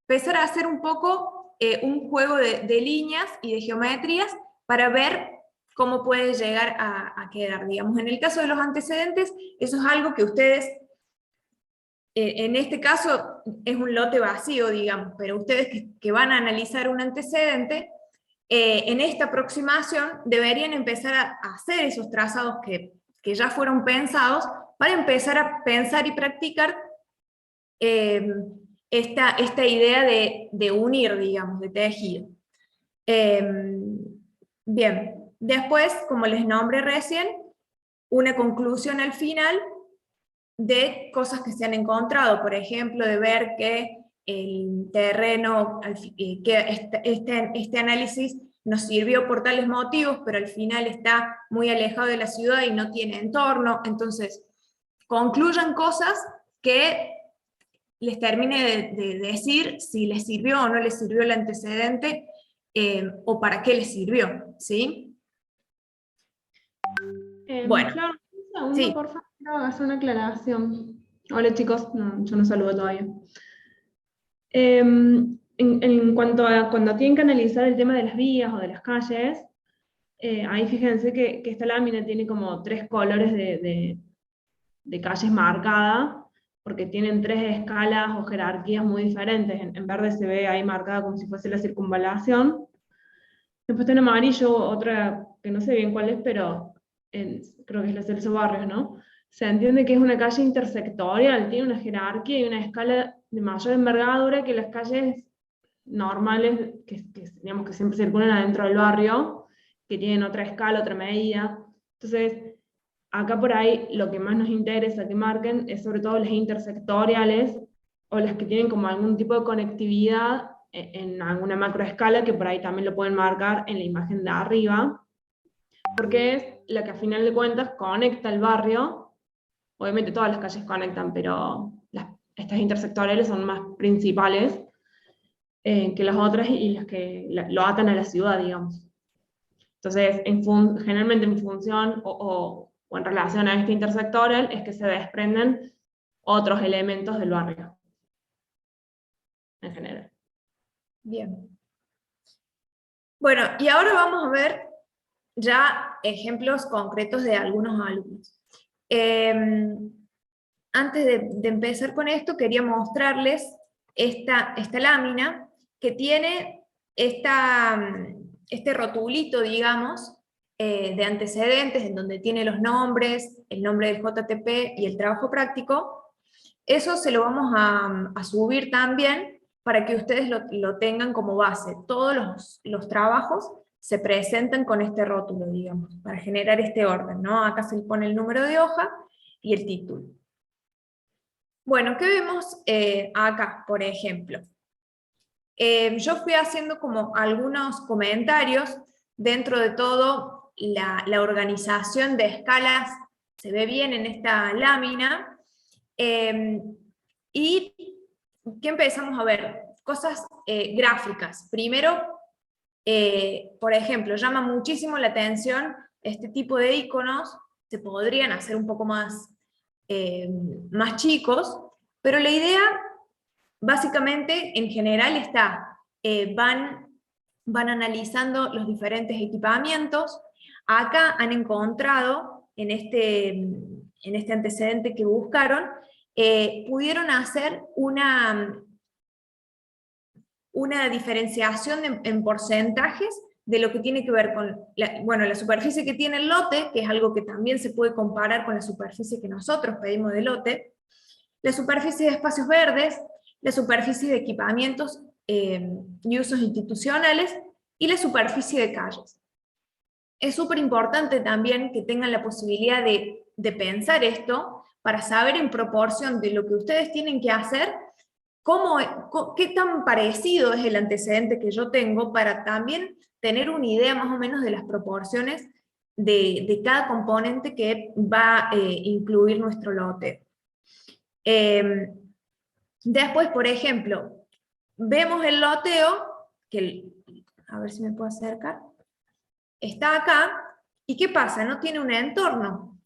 [SPEAKER 4] empezar a hacer un poco un juego de líneas y de geometrías para ver cómo puede llegar a quedar. Digamos, en el caso de los antecedentes, eso es algo que ustedes, en este caso es un lote vacío, digamos, pero ustedes que van a analizar un antecedente, en esta aproximación deberían empezar a hacer esos trazados que ya fueron pensados, para empezar a pensar y practicar esta idea de unir, digamos, de tejido. Bien, después, como les nombré recién, una conclusión al final de cosas que se han encontrado, por ejemplo, de ver que el terreno, que este análisis nos sirvió por tales motivos, pero al final está muy alejado de la ciudad y no tiene entorno, entonces concluyan cosas que les termine de decir si les sirvió o no les sirvió el antecedente, o para qué les sirvió, ¿sí? Bueno,
[SPEAKER 7] Flor, un segundo,
[SPEAKER 4] sí.
[SPEAKER 7] por favor, quiero hacer una aclaración. Hola chicos, no, yo no saludo todavía. En cuanto a cuando tienen que analizar el tema de las vías o de las calles, ahí fíjense que esta lámina tiene como 3 colores de calles marcadas, porque tienen 3 escalas o jerarquías muy diferentes. En verde se ve ahí marcada como si fuese la circunvalación. Después está en amarillo, otra que no sé bien cuál es, pero creo que es la Celso Barrios, ¿no? Se entiende que es una calle intersectorial, tiene una jerarquía y una escala de mayor envergadura que las calles normales digamos, que siempre circulan adentro del barrio, que tienen otra escala, otra medida. Entonces, acá por ahí lo que más nos interesa que marquen es sobre todo las intersectoriales, o las que tienen como algún tipo de conectividad en alguna macroescala, que por ahí también lo pueden marcar en la imagen de arriba, porque es la que a final de cuentas conecta el barrio. Obviamente todas las calles conectan, pero estas intersectoriales son más principales que las otras, y las que lo atan a la ciudad, digamos. Entonces, generalmente en función o en relación a este intersectorial es que se desprenden otros elementos del barrio, en general.
[SPEAKER 4] Bien. Bueno, y ahora vamos a ver ya ejemplos concretos de algunos alumnos. Antes de empezar con esto, quería mostrarles esta lámina que tiene este rotulito, digamos, de antecedentes, en donde tiene los nombres, el nombre del JTP y el trabajo práctico. Eso se lo vamos a subir también para que ustedes lo tengan como base. Todos los trabajos se presentan con este rótulo, digamos, para generar este orden, ¿no? Acá se le pone el número de hoja y el título. Bueno, ¿qué vemos acá, por ejemplo? Yo fui haciendo como algunos comentarios. Dentro de todo, la organización de escalas se ve bien en esta lámina. Y ¿qué empezamos a ver? Cosas gráficas. Primero, por ejemplo, llama muchísimo la atención este tipo de iconos. Se podrían hacer un poco más chicos, pero la idea básicamente en general está, van analizando los diferentes equipamientos. Acá han encontrado en en este antecedente que buscaron, pudieron hacer una diferenciación en porcentajes de lo que tiene que ver con la superficie que tiene el lote, que es algo que también se puede comparar con la superficie que nosotros pedimos de lote, la superficie de espacios verdes, la superficie de equipamientos y usos institucionales, y la superficie de calles. Es súper importante también que tengan la posibilidad de pensar esto, para saber en proporción de lo que ustedes tienen que hacer, qué tan parecido es el antecedente que yo tengo, para también tener una idea más o menos de las proporciones de cada componente que va a incluir nuestro lote. Después, por ejemplo, vemos el loteo, a ver si me puedo acercar, está acá, ¿y qué pasa? No tiene un entorno.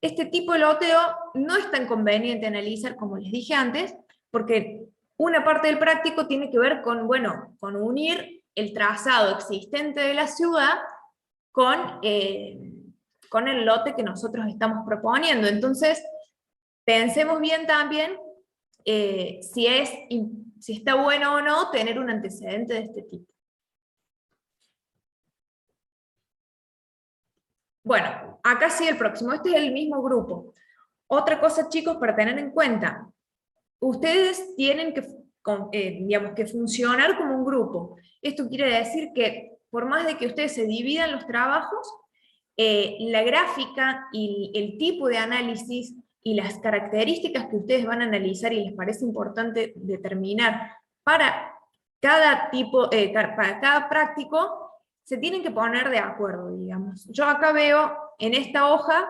[SPEAKER 4] Este tipo de loteo no es tan conveniente analizar, como les dije antes, porque una parte del práctico tiene que ver con unir el trazado existente de la ciudad con el lote que nosotros estamos proponiendo. Entonces, pensemos bien también si está bueno o no tener un antecedente de este tipo. Bueno, acá sigue el próximo, este es el mismo grupo. Otra cosa, chicos, para tener en cuenta, ustedes tienen que funcionar como un grupo. Esto quiere decir que, por más de que ustedes se dividan los trabajos, la gráfica y el tipo de análisis y las características que ustedes van a analizar y les parece importante determinar para cada para cada práctico, se tienen que poner de acuerdo, digamos. Yo acá veo en esta hoja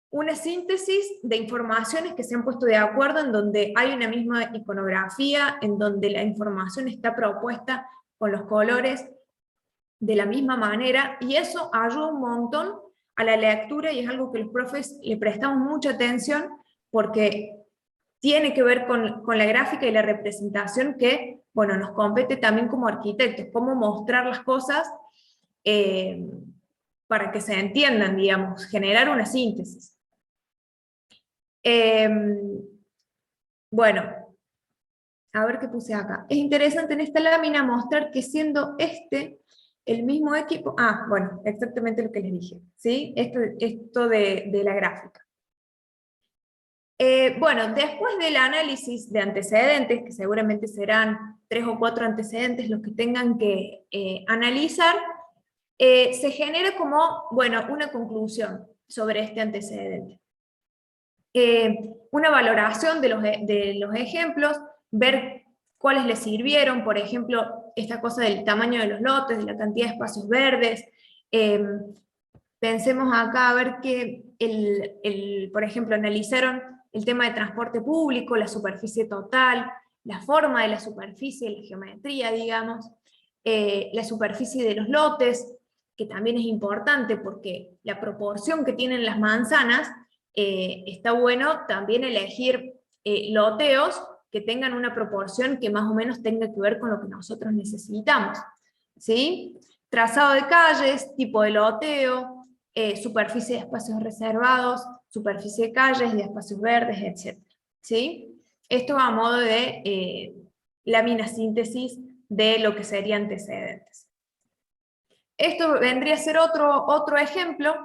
[SPEAKER 4] una síntesis de informaciones que se han puesto de acuerdo, en donde hay una misma iconografía, en donde la información está propuesta con los colores de la misma manera, y eso ayuda un montón a la lectura, y es algo que los profes le prestamos mucha atención, porque tiene que ver con la gráfica y la representación que, nos compete también como arquitectos, cómo mostrar las cosas para que se entiendan, digamos, generar una síntesis. Bueno, a ver qué puse acá. Es interesante en esta lámina mostrar que, siendo el mismo equipo, bueno, exactamente lo que les dije, ¿sí? Esto de la gráfica. Bueno, después del análisis de antecedentes, que seguramente serán 3 o 4 antecedentes los que tengan que analizar, se genera como, una conclusión sobre este antecedente. Una valoración de los ejemplos, ver cuáles les sirvieron, por ejemplo, esta cosa del tamaño de los lotes, de la cantidad de espacios verdes. Pensemos acá a ver que, por ejemplo, analizaron el tema de transporte público, la superficie total, la forma de la superficie, la geometría, digamos, la superficie de los lotes, que también es importante porque la proporción que tienen las manzanas, está bueno también elegir loteos que tengan una proporción que más o menos tenga que ver con lo que nosotros necesitamos, ¿sí? Trazado de calles, tipo de loteo, superficie de espacios reservados, superficie de calles, de espacios verdes, etc. ¿Sí? Esto a modo de lámina síntesis de lo que serían antecedentes. Esto vendría a ser otro ejemplo,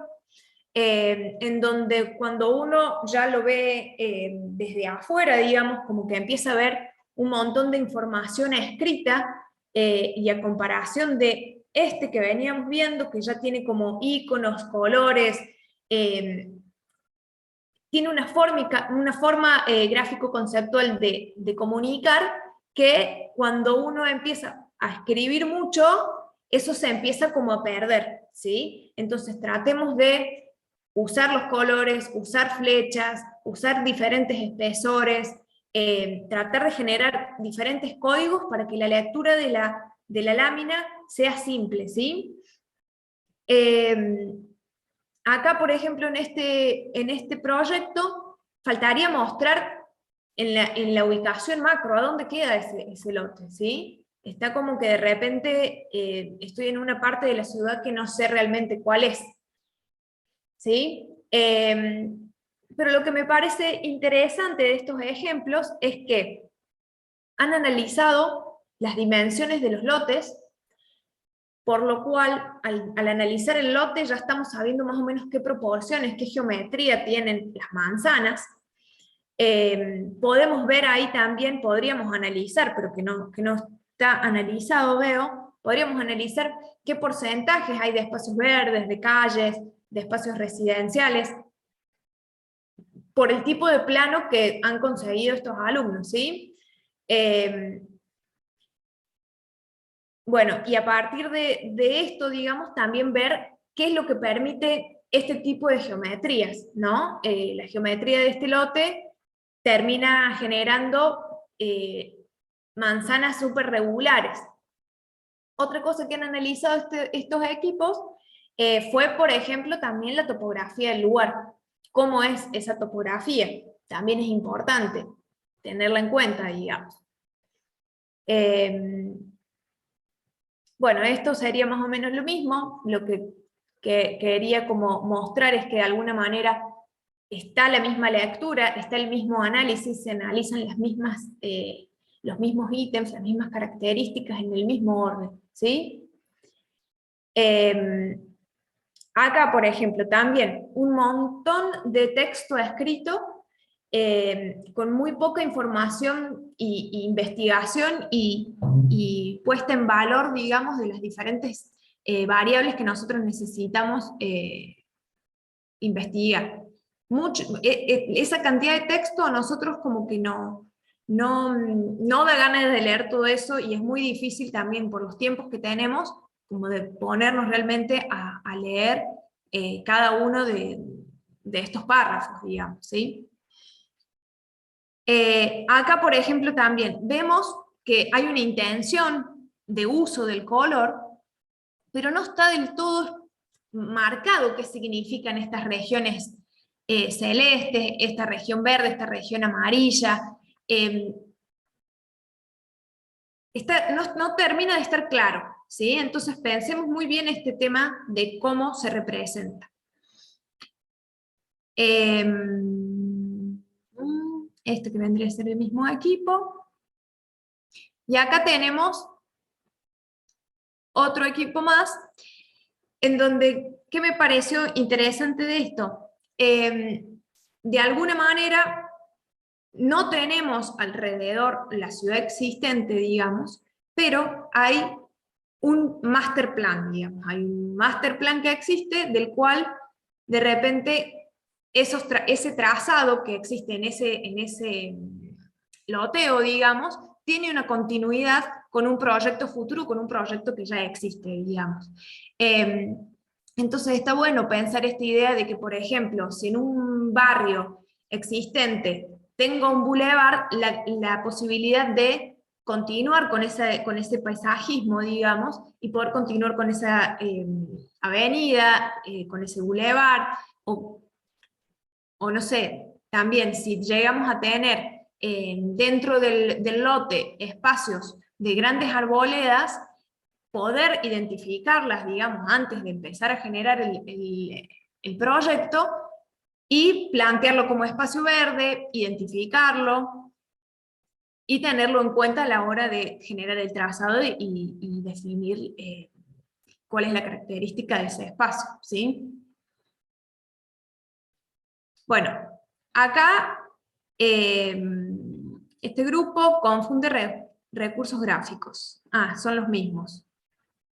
[SPEAKER 4] en donde cuando uno ya lo ve desde afuera, digamos, como que empieza a ver un montón de información escrita, y a comparación de que veníamos viendo, que ya tiene como iconos, colores, tiene una forma gráfico-conceptual de comunicar, que cuando uno empieza a escribir mucho, eso se empieza como a perder, ¿sí? Entonces tratemos de usar los colores, usar flechas, usar diferentes espesores, tratar de generar diferentes códigos para que la lectura de la lámina sea simple, ¿sí? Acá, por ejemplo, en este proyecto, faltaría mostrar en la ubicación macro a dónde queda ese lote, ¿sí? Está como que de repente estoy en una parte de la ciudad que no sé realmente cuál es, ¿sí? pero lo que me parece interesante de estos ejemplos es que han analizado las dimensiones de los lotes, por lo cual al analizar el lote ya estamos sabiendo más o menos qué proporciones, qué geometría tienen las manzanas. Podemos ver ahí también, podríamos analizar, pero que no está analizado, veo, podríamos analizar qué porcentajes hay de espacios verdes, de calles, de espacios residenciales, por el tipo de plano que han conseguido estos alumnos, ¿sí? Bueno, y a partir de esto, digamos, también ver qué es lo que permite este tipo de geometrías, ¿no? La geometría de este lote termina generando manzanas súper regulares. Otra cosa que han analizado estos equipos fue, por ejemplo, también la topografía del lugar. ¿Cómo es esa topografía? También es importante tenerla en cuenta, digamos. Bueno, esto sería más o menos lo mismo. Lo que quería como mostrar es que de alguna manera está la misma lectura, está el mismo análisis, se analizan las mismas, los mismos ítems, las mismas características en el mismo orden, ¿sí? Acá, por ejemplo, también un montón de texto escrito con muy poca información y investigación y puesta en valor, digamos, de las diferentes variables que nosotros necesitamos investigar. Esa cantidad de texto a nosotros como que no da ganas de leer todo eso, y es muy difícil también por los tiempos que tenemos, como de ponernos realmente a leer cada uno de estos párrafos, digamos, ¿sí? Acá, por ejemplo, también vemos que hay una intención de uso del color, pero no está del todo marcado qué significan estas regiones celestes, esta región verde, esta región amarilla. No termina de estar claro, ¿sí? Entonces pensemos muy bien este tema de cómo se representa. Este que vendría a ser el mismo equipo. Y acá tenemos otro equipo más, en donde, ¿qué me pareció interesante de esto? De alguna manera, no tenemos alrededor la ciudad existente, digamos, pero hay un master plan, digamos, hay un master plan que existe, del cual de repente ese trazado que existe en ese loteo, digamos, tiene una continuidad con un proyecto futuro, con un proyecto que ya existe, digamos. Entonces está bueno pensar esta idea de que, por ejemplo, si en un barrio existente tengo un bulevar, la posibilidad de continuar con ese paisajismo, digamos, y poder continuar con esa avenida, con ese bulevar, o no sé, también si llegamos a tener dentro del lote espacios de grandes arboledas, poder identificarlas, digamos, antes de empezar a generar el proyecto, y plantearlo como espacio verde, identificarlo, y tenerlo en cuenta a la hora de generar el trazado y definir cuál es la característica de ese espacio, ¿sí? Bueno, acá este grupo confunde recursos gráficos. Son los mismos.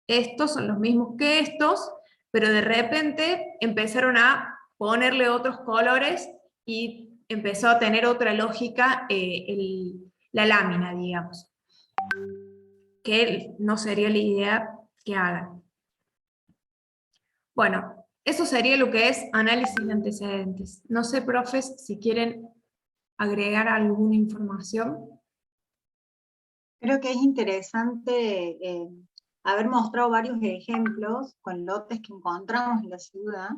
[SPEAKER 4] Estos son los mismos que estos, pero de repente empezaron a ponerle otros colores y empezó a tener otra lógica la lámina, digamos. Que no sería la idea que hagan. Bueno, eso sería lo que es análisis de antecedentes. No sé, profes, si quieren agregar alguna información.
[SPEAKER 2] Creo que es interesante haber mostrado varios ejemplos con lotes que encontramos en la ciudad,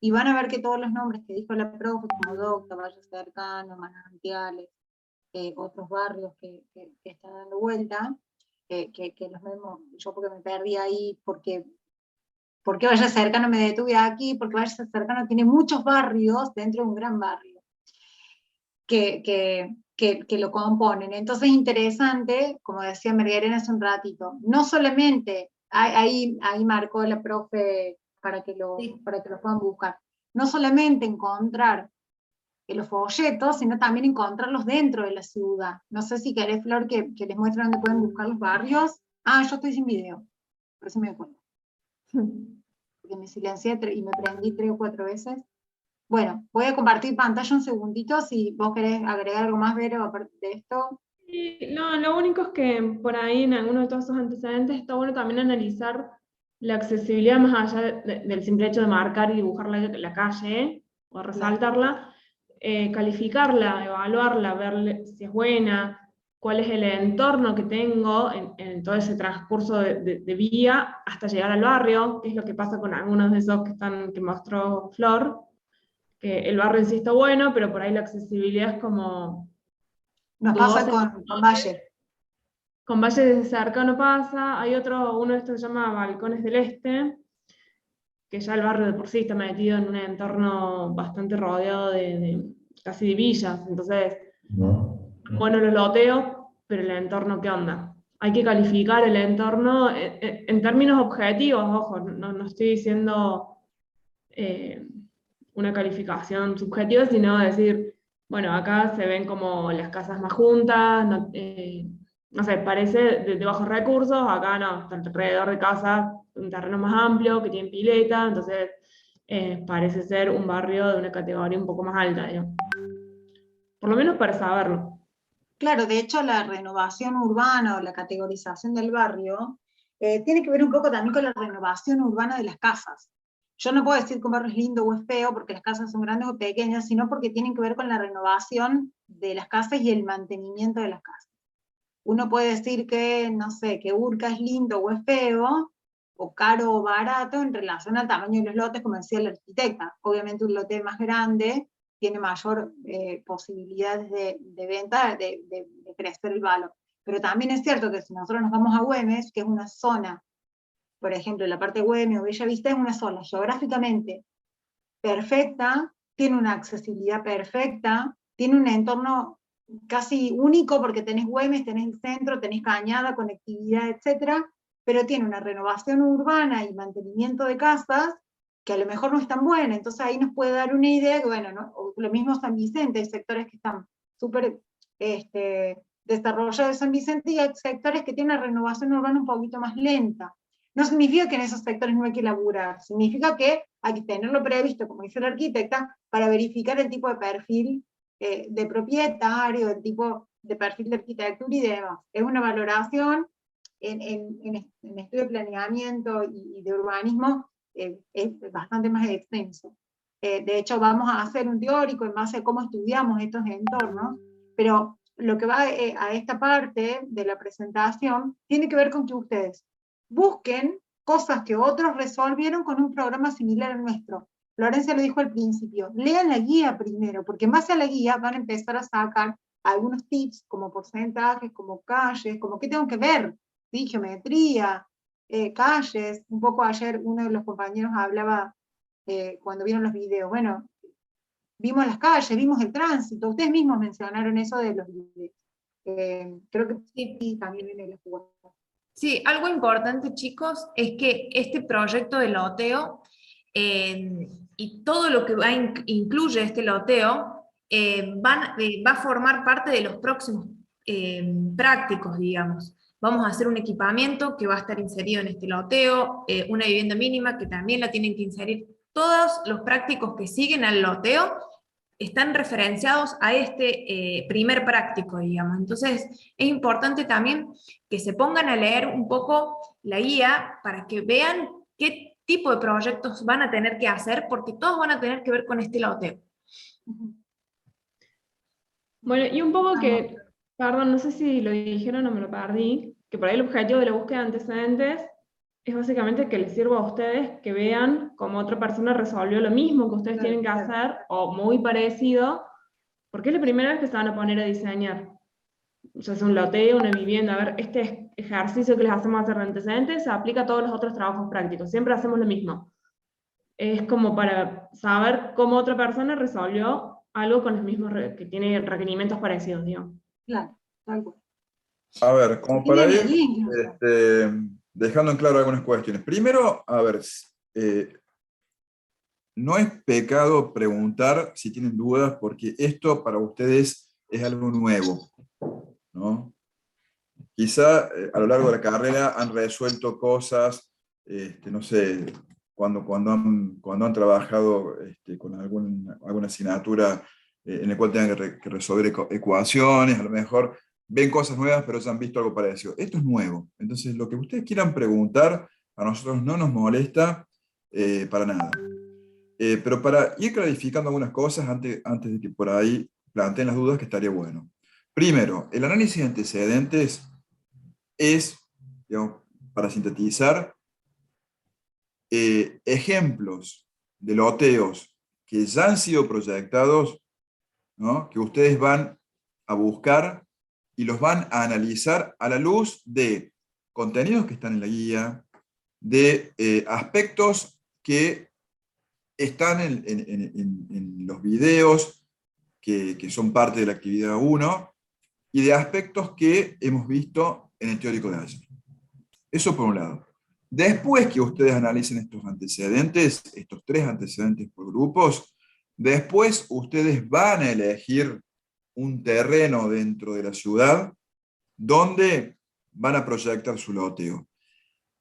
[SPEAKER 2] y van a ver que todos los nombres que dijo la profe, como Docta, Valle Cercano, Manantiales, otros barrios que están dando vuelta, que los vemos, yo porque me perdí ahí, porque por qué Valle Cercano me detuve aquí, porque Valle Cercano tiene muchos barrios dentro de un gran barrio que lo componen. Entonces es interesante, como decía Margarena hace un ratito, no solamente, ahí marcó la profe para que lo puedan buscar, no solamente encontrar los folletos, sino también encontrarlos dentro de la ciudad. No sé si querés, Flor, que les muestre dónde pueden buscar los barrios. Ah, yo estoy sin video, por eso me doy cuenta. Porque me silencié y me prendí 3 o 4 veces. Bueno, voy a compartir pantalla un segundito, si vos querés agregar algo más, Vero, aparte de esto.
[SPEAKER 7] No, lo único es que por ahí en alguno de todos esos antecedentes está bueno también analizar la accesibilidad más allá del simple hecho de marcar y dibujar la calle, o resaltarla, calificarla, evaluarla, ver si es buena, cuál es el entorno que tengo en todo ese transcurso de vía hasta llegar al barrio, que es lo que pasa con algunos de esos que mostró Flor, que el barrio en sí está bueno, pero por ahí la accesibilidad es como...
[SPEAKER 2] Nos pasa con Valle.
[SPEAKER 7] Con Valle de Cercano pasa, hay uno de estos se llama Balcones del Este, que ya el barrio de por sí está metido en un entorno bastante rodeado casi de villas, entonces, bueno, los loteos, pero el entorno, ¿qué onda? Hay que calificar el entorno en términos objetivos, ojo, no estoy diciendo una calificación subjetiva, sino decir, bueno, acá se ven como las casas más juntas, no sé, parece de bajos recursos, acá no, está alrededor de casas, un terreno más amplio, que tiene pileta, entonces parece ser un barrio de una categoría un poco más alta, digamos. Por lo menos para saberlo.
[SPEAKER 2] Claro, de hecho la renovación urbana o la categorización del barrio tiene que ver un poco también con la renovación urbana de las casas. Yo no puedo decir que un barrio es lindo o es feo porque las casas son grandes o pequeñas, sino porque tienen que ver con la renovación de las casas y el mantenimiento de las casas. Uno puede decir que, no sé, que Urca es lindo o es feo, o caro o barato en relación al tamaño de los lotes, como decía la arquitecta. Obviamente un lote más grande tiene mayor posibilidades de venta, de crecer el valor. Pero también es cierto que si nosotros nos vamos a Güemes, que es una zona, por ejemplo, la parte de Güemes o Bella Vista es una zona geográficamente perfecta, tiene una accesibilidad perfecta, tiene un entorno casi único porque tenés Güemes, tenés el centro, tenés Cañada, conectividad, etc., pero tiene una renovación urbana y mantenimiento de casas que a lo mejor no es tan buena, entonces ahí nos puede dar una idea que, bueno, ¿no? Lo mismo San Vicente, hay sectores que están súper desarrollados de San Vicente y hay sectores que tienen una renovación urbana un poquito más lenta. No significa que en esos sectores no hay que laburar, significa que hay que tenerlo previsto, como dice la arquitecta, para verificar el tipo de perfil de propietario, el tipo de perfil de arquitectura y demás. Es una valoración en estudio de planeamiento y de urbanismo, es bastante más extenso. De hecho, vamos a hacer un teórico en base a cómo estudiamos estos entornos, pero lo que va a esta parte de la presentación tiene que ver con que ustedes busquen cosas que otros resolvieron con un programa similar al nuestro. Florencia lo dijo al principio, lean la guía primero, porque en base a la guía van a empezar a sacar algunos tips, como porcentajes, como calles, como qué tengo que ver, ¿sí? Geometría, calles. Un poco ayer uno de los compañeros hablaba, cuando vieron los videos, bueno, vimos las calles, vimos el tránsito, ustedes mismos mencionaron eso de los videos. Creo que sí, también viene la jugada.
[SPEAKER 4] Sí, algo importante, chicos, es que este proyecto de loteo y todo lo que incluye este loteo va a formar parte de los próximos prácticos, digamos. Vamos a hacer un equipamiento que va a estar inserido en este loteo, una vivienda mínima que también la tienen que inserir. Todos los prácticos que siguen al loteo están referenciados a este primer práctico, digamos. Entonces, es importante también que se pongan a leer un poco la guía para que vean qué tipo de proyectos van a tener que hacer, porque todos van a tener que ver con este loteo.
[SPEAKER 7] Bueno, y un poco que, perdón, no sé si lo dijeron o me lo perdí, que por ahí el objetivo de la búsqueda de antecedentes es básicamente que les sirva a ustedes que vean cómo otra persona resolvió lo mismo que ustedes tienen que hacer, o muy parecido, porque es la primera vez que se van a poner a diseñar. ya sea un loteo, una vivienda. A ver, este ejercicio que les hacemos hacer de antecedentes se aplica a todos los otros trabajos prácticos. Siempre hacemos lo mismo. Es como para saber cómo otra persona resolvió algo con los mismos, que tiene requerimientos parecidos, digamos.
[SPEAKER 2] Claro, tal cual.
[SPEAKER 1] A ver, como para
[SPEAKER 2] Tienen el
[SPEAKER 1] ir
[SPEAKER 2] link, ¿no?
[SPEAKER 1] dejando en claro algunas cuestiones. Primero, a ver, no es pecado preguntar si tienen dudas, porque esto para ustedes es algo nuevo, ¿no? Quizá a lo largo de la carrera han resuelto cosas, no sé, cuando han trabajado con alguna asignatura en la cual tengan que resolver ecuaciones, a lo mejor ven cosas nuevas, pero ya han visto algo parecido. Esto es nuevo. Entonces, lo que ustedes quieran preguntar, a nosotros no nos molesta para nada. Pero para ir clarificando algunas cosas antes de que por ahí planteen las dudas, que estaría bueno. Primero, el análisis de antecedentes es, digamos, para sintetizar, ejemplos de loteos que ya han sido proyectados, ¿no? Que ustedes van a buscar y los van a analizar a la luz de contenidos que están en la guía, de aspectos que están en los videos que son parte de la actividad 1 y de aspectos que hemos visto en el teórico de ayer. Eso por un lado. Después que ustedes analicen estos antecedentes, estos 3 antecedentes por grupos, después ustedes van a elegir un terreno dentro de la ciudad donde van a proyectar su loteo.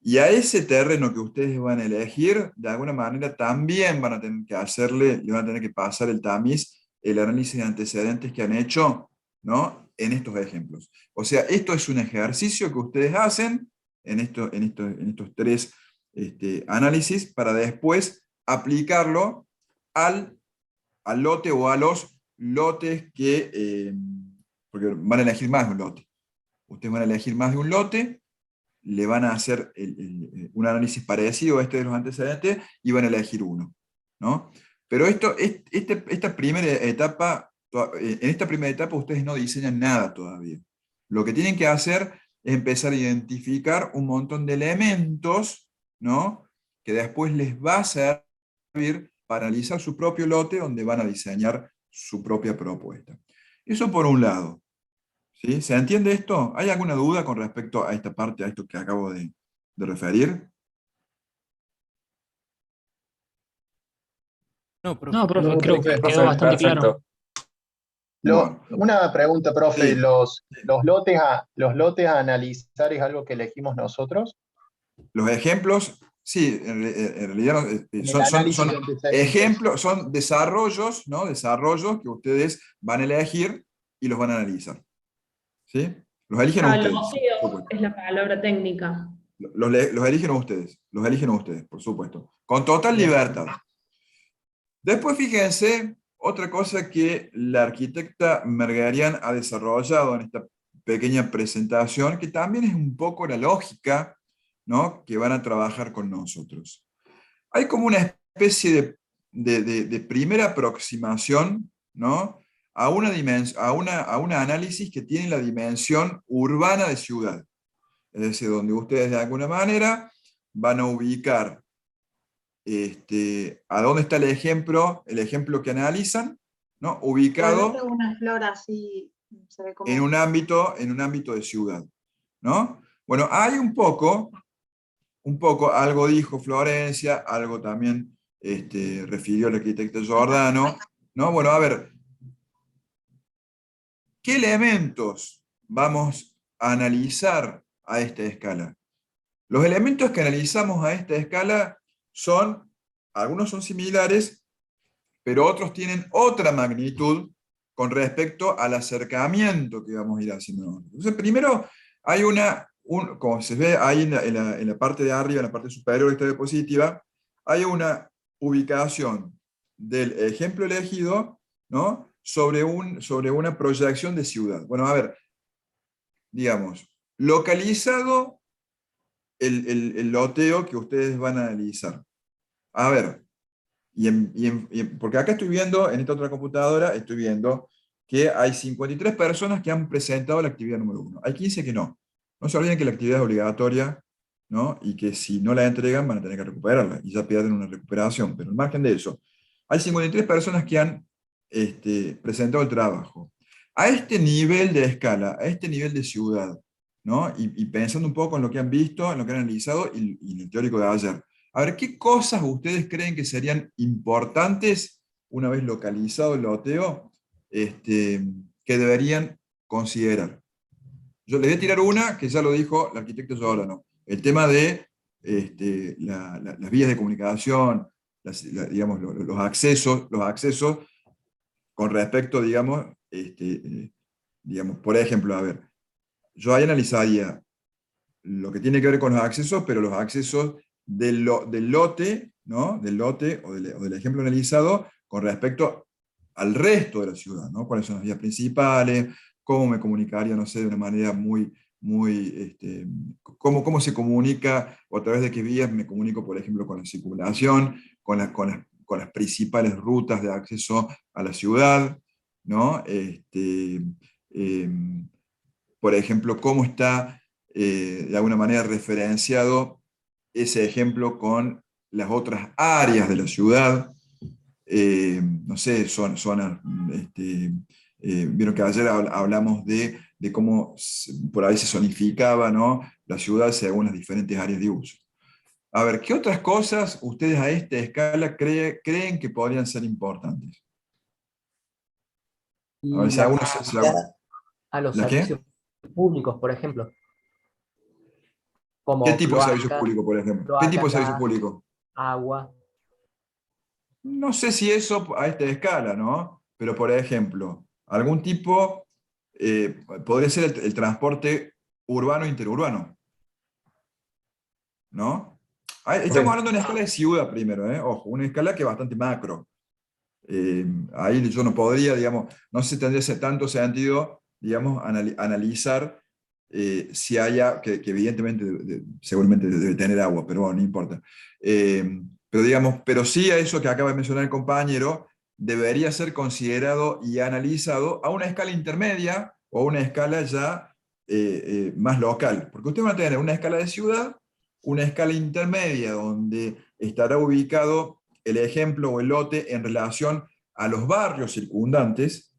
[SPEAKER 1] Y a ese terreno que ustedes van a elegir, de alguna manera también van a tener que le van a tener que pasar el tamiz, el análisis de antecedentes que han hecho, ¿no? En estos ejemplos. O sea, esto es un ejercicio que ustedes hacen en estos 3 análisis para después aplicarlo al lote o a los lotes porque van a elegir más de un lote. Ustedes van a elegir más de un lote, le van a hacer un análisis parecido a este de los antecedentes y van a elegir uno, ¿no? Pero esta primera etapa, en esta primera etapa ustedes no diseñan nada todavía. Lo que tienen que hacer es empezar a identificar un montón de elementos, ¿no? Que después les va a servir para analizar su propio lote donde van a diseñar su propia propuesta. Eso por un lado. ¿Sí? ¿Se entiende esto? ¿Hay alguna duda con respecto a esta parte, a esto que acabo de referir?
[SPEAKER 8] No,
[SPEAKER 3] No, profe,
[SPEAKER 8] no,
[SPEAKER 3] creo
[SPEAKER 8] profe,
[SPEAKER 3] que quedó bastante claro.
[SPEAKER 1] Bueno,
[SPEAKER 6] Una pregunta, profe,
[SPEAKER 1] sí.
[SPEAKER 6] los lotes a analizar es algo que elegimos nosotros.
[SPEAKER 1] Los ejemplos, sí, en realidad
[SPEAKER 6] En el
[SPEAKER 1] son
[SPEAKER 6] análisis de antecedentes.
[SPEAKER 1] ejemplos, son desarrollos, ¿no? Desarrollos que ustedes van a elegir y los van a analizar. ¿Sí? Los eligen ustedes.
[SPEAKER 7] Loteo es la palabra técnica.
[SPEAKER 1] Los eligen ustedes, por supuesto. Con total libertad. Después fíjense, otra cosa que la arquitecta Mergerian ha desarrollado en esta pequeña presentación, que también es un poco la lógica, ¿no? Que van a trabajar con nosotros. Hay como una especie de primera aproximación, ¿no? A un análisis que tiene la dimensión urbana de ciudad. Es decir, donde ustedes de alguna manera van a ubicar a dónde está el ejemplo que analizan, ¿no? Ubicado
[SPEAKER 2] Vuelve una flor así, se ve como...
[SPEAKER 1] en un ámbito de ciudad, ¿no? Bueno, hay un poco, algo dijo Florencia, algo también refirió el arquitecto Giordano, ¿no? Bueno, a ver, ¿qué elementos vamos a analizar a esta escala? Los elementos que analizamos a esta escala algunos son similares, pero otros tienen otra magnitud con respecto al acercamiento que vamos a ir haciendo. Entonces, primero hay como se ve ahí en la parte de arriba, en la parte superior de esta diapositiva, hay una ubicación del ejemplo elegido, ¿no? sobre una proyección de ciudad. Bueno, a ver, digamos, localizado el loteo que ustedes van a analizar. A ver, porque acá estoy viendo, en esta otra computadora, estoy viendo que hay 53 personas que han presentado la actividad número 1. Hay 15 que no. No se olviden que la actividad es obligatoria, ¿no? Y que si no la entregan van a tener que recuperarla, y ya pierden una recuperación. Pero al margen de eso, hay 53 personas que han presentado el trabajo. A este nivel de escala, a este nivel de ciudad, ¿no? Y pensando un poco en lo que han visto, en lo que han analizado y en el teórico de ayer. A ver, ¿qué cosas ustedes creen que serían importantes una vez localizado el loteo que deberían considerar? Yo les voy a tirar una que ya lo dijo el arquitecto Giordano. El tema de las vías de comunicación, digamos, los accesos con respecto, digamos, digamos, por ejemplo, a ver, yo ahí analizaría lo que tiene que ver con los accesos, pero los accesos del lote, ¿no? Del lote o del ejemplo analizado con respecto al resto de la ciudad, ¿no? ¿Cuáles son las vías principales? ¿Cómo me comunicaría, no sé, de una manera cómo se comunica, o a través de qué vías me comunico, por ejemplo, con la circulación, con las principales rutas de acceso a la ciudad, ¿no? Por ejemplo, cómo está de alguna manera referenciado ese ejemplo con las otras áreas de la ciudad, no sé, zonas, vieron que ayer hablamos de cómo por ahí se zonificaba, ¿no?, la ciudad según las diferentes áreas de uso. A ver, ¿qué otras cosas ustedes a esta escala creen que podrían ser importantes? A ver,
[SPEAKER 3] Y
[SPEAKER 1] si
[SPEAKER 3] la
[SPEAKER 1] algunos...
[SPEAKER 3] accesibilidad a los
[SPEAKER 1] ¿La qué?
[SPEAKER 3] servicios públicos, por ejemplo,
[SPEAKER 1] ¿Qué
[SPEAKER 3] como
[SPEAKER 1] tipo de servicio
[SPEAKER 3] cloacas,
[SPEAKER 1] público, por ejemplo? ¿Qué tipo de servicio
[SPEAKER 3] gas,
[SPEAKER 1] público?
[SPEAKER 3] agua.
[SPEAKER 1] No sé si eso a esta escala, ¿no? Pero, por ejemplo, algún tipo, podría ser el transporte urbano e interurbano, ¿no? Estamos hablando de una escala de ciudad primero, ¿eh? Ojo, una escala que es bastante macro. Ahí yo no podría, digamos, no sé si tendría tanto sentido, digamos, analizar si haya, que evidentemente seguramente debe tener agua, pero bueno, no importa. Pero digamos, pero sí a eso que acaba de mencionar el compañero, debería ser considerado y analizado a una escala intermedia o a una escala ya más local. Porque ustedes van a tener una escala de ciudad, una escala intermedia donde estará ubicado el ejemplo o el lote en relación a los barrios circundantes,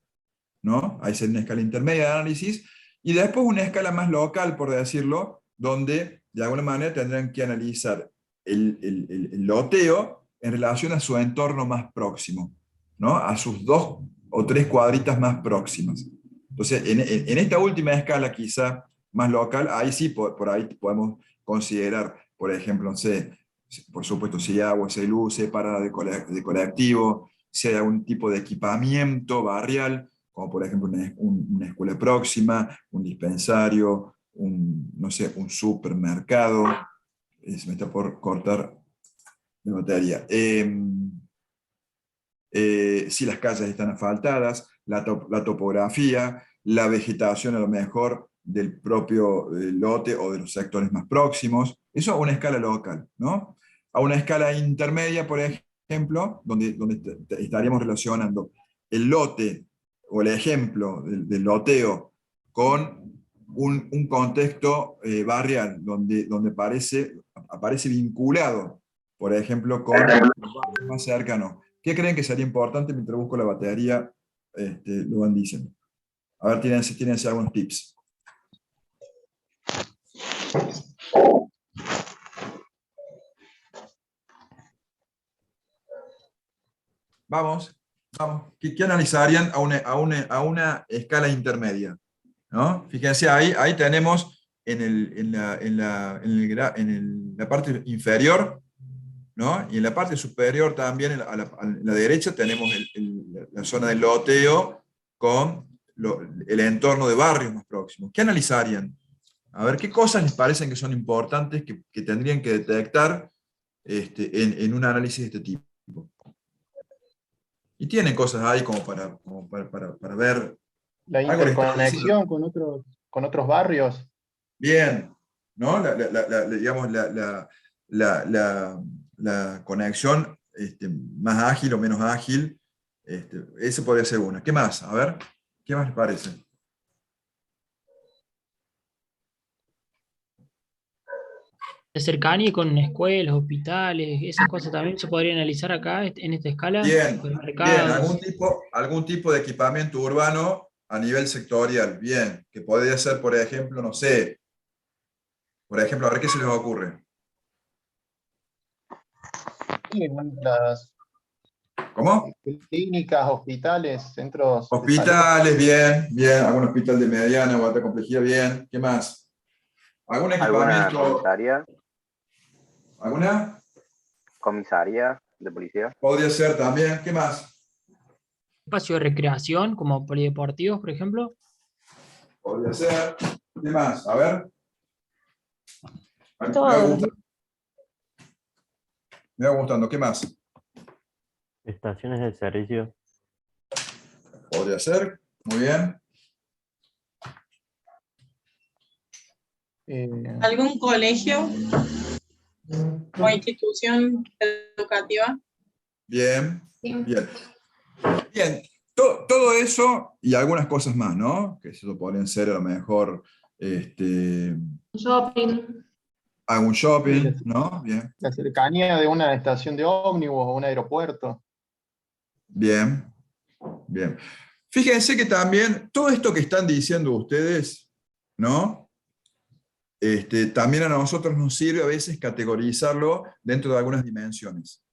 [SPEAKER 1] ¿no? Ahí sería una escala intermedia de análisis, y después una escala más local, por decirlo, donde de alguna manera tendrán que analizar el loteo en relación a su entorno más próximo, ¿no? A sus 2 o 3 cuadritas más próximas. Entonces, en esta última escala quizá más local, ahí sí, por ahí podemos considerar, por ejemplo, no sé, por supuesto, si hay agua, si hay luz, si hay parada de colectivo, si hay algún tipo de equipamiento barrial, como por ejemplo una escuela próxima, un dispensario, no sé, un supermercado. Se me está por cortar la batería. Si las calles están asfaltadas, la topografía, la vegetación a lo mejor del propio lote o de los sectores más próximos. Eso a una escala local, ¿no? A una escala intermedia, por ejemplo, donde estaríamos relacionando el lote o el ejemplo del loteo con un contexto barrial, donde aparece vinculado, por ejemplo, con los barrios más cercanos. ¿Qué creen que sería importante mientras busco la batería? Lo van diciendo. A ver, tienen algunos tips. Vamos. ¿Qué analizarían a una escala intermedia? ¿No? Fíjense, ahí tenemos en la parte inferior, ¿no? Y en la parte superior también, en la derecha, tenemos la zona del loteo con el entorno de barrios más próximos. ¿Qué analizarían? A ver, ¿qué cosas les parecen que son importantes que tendrían que detectar en un análisis de este tipo? Y tienen cosas ahí como para ver.
[SPEAKER 6] La
[SPEAKER 1] Algo les está diciendo.
[SPEAKER 6] interconexión con otros barrios.
[SPEAKER 1] Bien, ¿no? Digamos, la conexión más ágil o menos ágil, eso podría ser una. ¿Qué más? A ver, ¿Qué más les parece?
[SPEAKER 8] De cercanía con escuelas, hospitales, esas cosas también se podría analizar acá en esta escala.
[SPEAKER 1] Bien,
[SPEAKER 8] Supermercados.
[SPEAKER 1] algún tipo de equipamiento urbano a nivel sectorial, bien, que podría ser, por ejemplo, no sé, por ejemplo, a ver qué se les ocurre.
[SPEAKER 6] Y las
[SPEAKER 1] ¿Cómo?
[SPEAKER 6] clínicas, hospitales, centros de salud.
[SPEAKER 1] Hospitales, bien, bien, algún hospital de mediana o alta complejidad, bien, ¿qué más? ¿Algún
[SPEAKER 9] ¿Alguna
[SPEAKER 1] equipamiento?
[SPEAKER 9] comisaría?
[SPEAKER 1] ¿Alguna?
[SPEAKER 9] ¿Comisaría de policía?
[SPEAKER 1] Podría ser también, ¿qué más?
[SPEAKER 8] Espacio de recreación, como polideportivos, por ejemplo.
[SPEAKER 1] Podría ser, ¿qué más? A ver. Me
[SPEAKER 7] Todo.
[SPEAKER 1] va gustando. Me va gustando, ¿qué más?
[SPEAKER 10] Estaciones de servicio.
[SPEAKER 1] Podría ser, muy bien.
[SPEAKER 11] ¿Algún colegio o institución educativa?
[SPEAKER 1] Bien,
[SPEAKER 4] Sí.
[SPEAKER 1] bien. Bien, todo eso y algunas cosas más, ¿no? Que eso podrían ser a lo mejor
[SPEAKER 7] Shopping.
[SPEAKER 1] algún shopping, ¿no? Bien,
[SPEAKER 6] La cercanía de una estación de ómnibus o un aeropuerto.
[SPEAKER 1] bien, bien. Fíjense que también todo esto que están diciendo ustedes, ¿no? También a nosotros nos sirve a veces categorizarlo dentro de algunas dimensiones.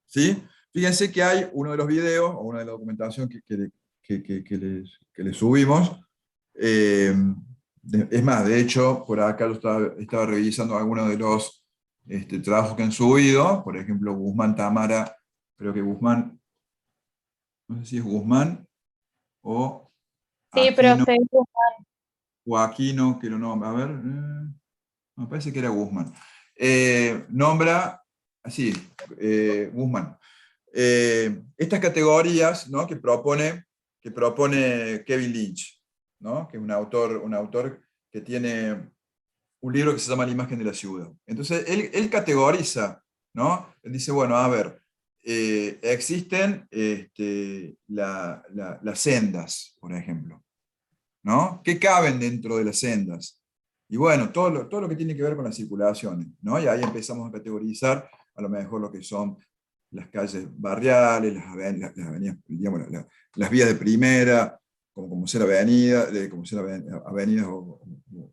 [SPEAKER 1] ¿Sí? Fíjense que hay uno de los videos, o una de la documentación que les subimos. Es más, de hecho, por acá yo estaba revisando algunos de los trabajos que han subido. Por ejemplo, Guzmán Tamara, creo que Guzmán, no sé si es Guzmán o
[SPEAKER 12] Sí, pero
[SPEAKER 1] Aquino,
[SPEAKER 12] usted
[SPEAKER 1] o Aquino, que lo nombra. A ver, me parece que era Guzmán. Nombra, así, Guzmán. Estas categorías, ¿no? que propone Kevin Lynch, ¿no? que es un autor que tiene un libro que se llama La imagen de la ciudad. Entonces, él categoriza, ¿no? Él dice, bueno, a ver, existen las sendas, por ejemplo, ¿no? ¿Qué caben dentro de las sendas? Y bueno, todo lo que tiene que ver con las circulaciones, ¿no? Y ahí empezamos a categorizar a lo mejor lo que son las calles barriales, las avenidas, digamos, las vías de primera, como ser avenidas o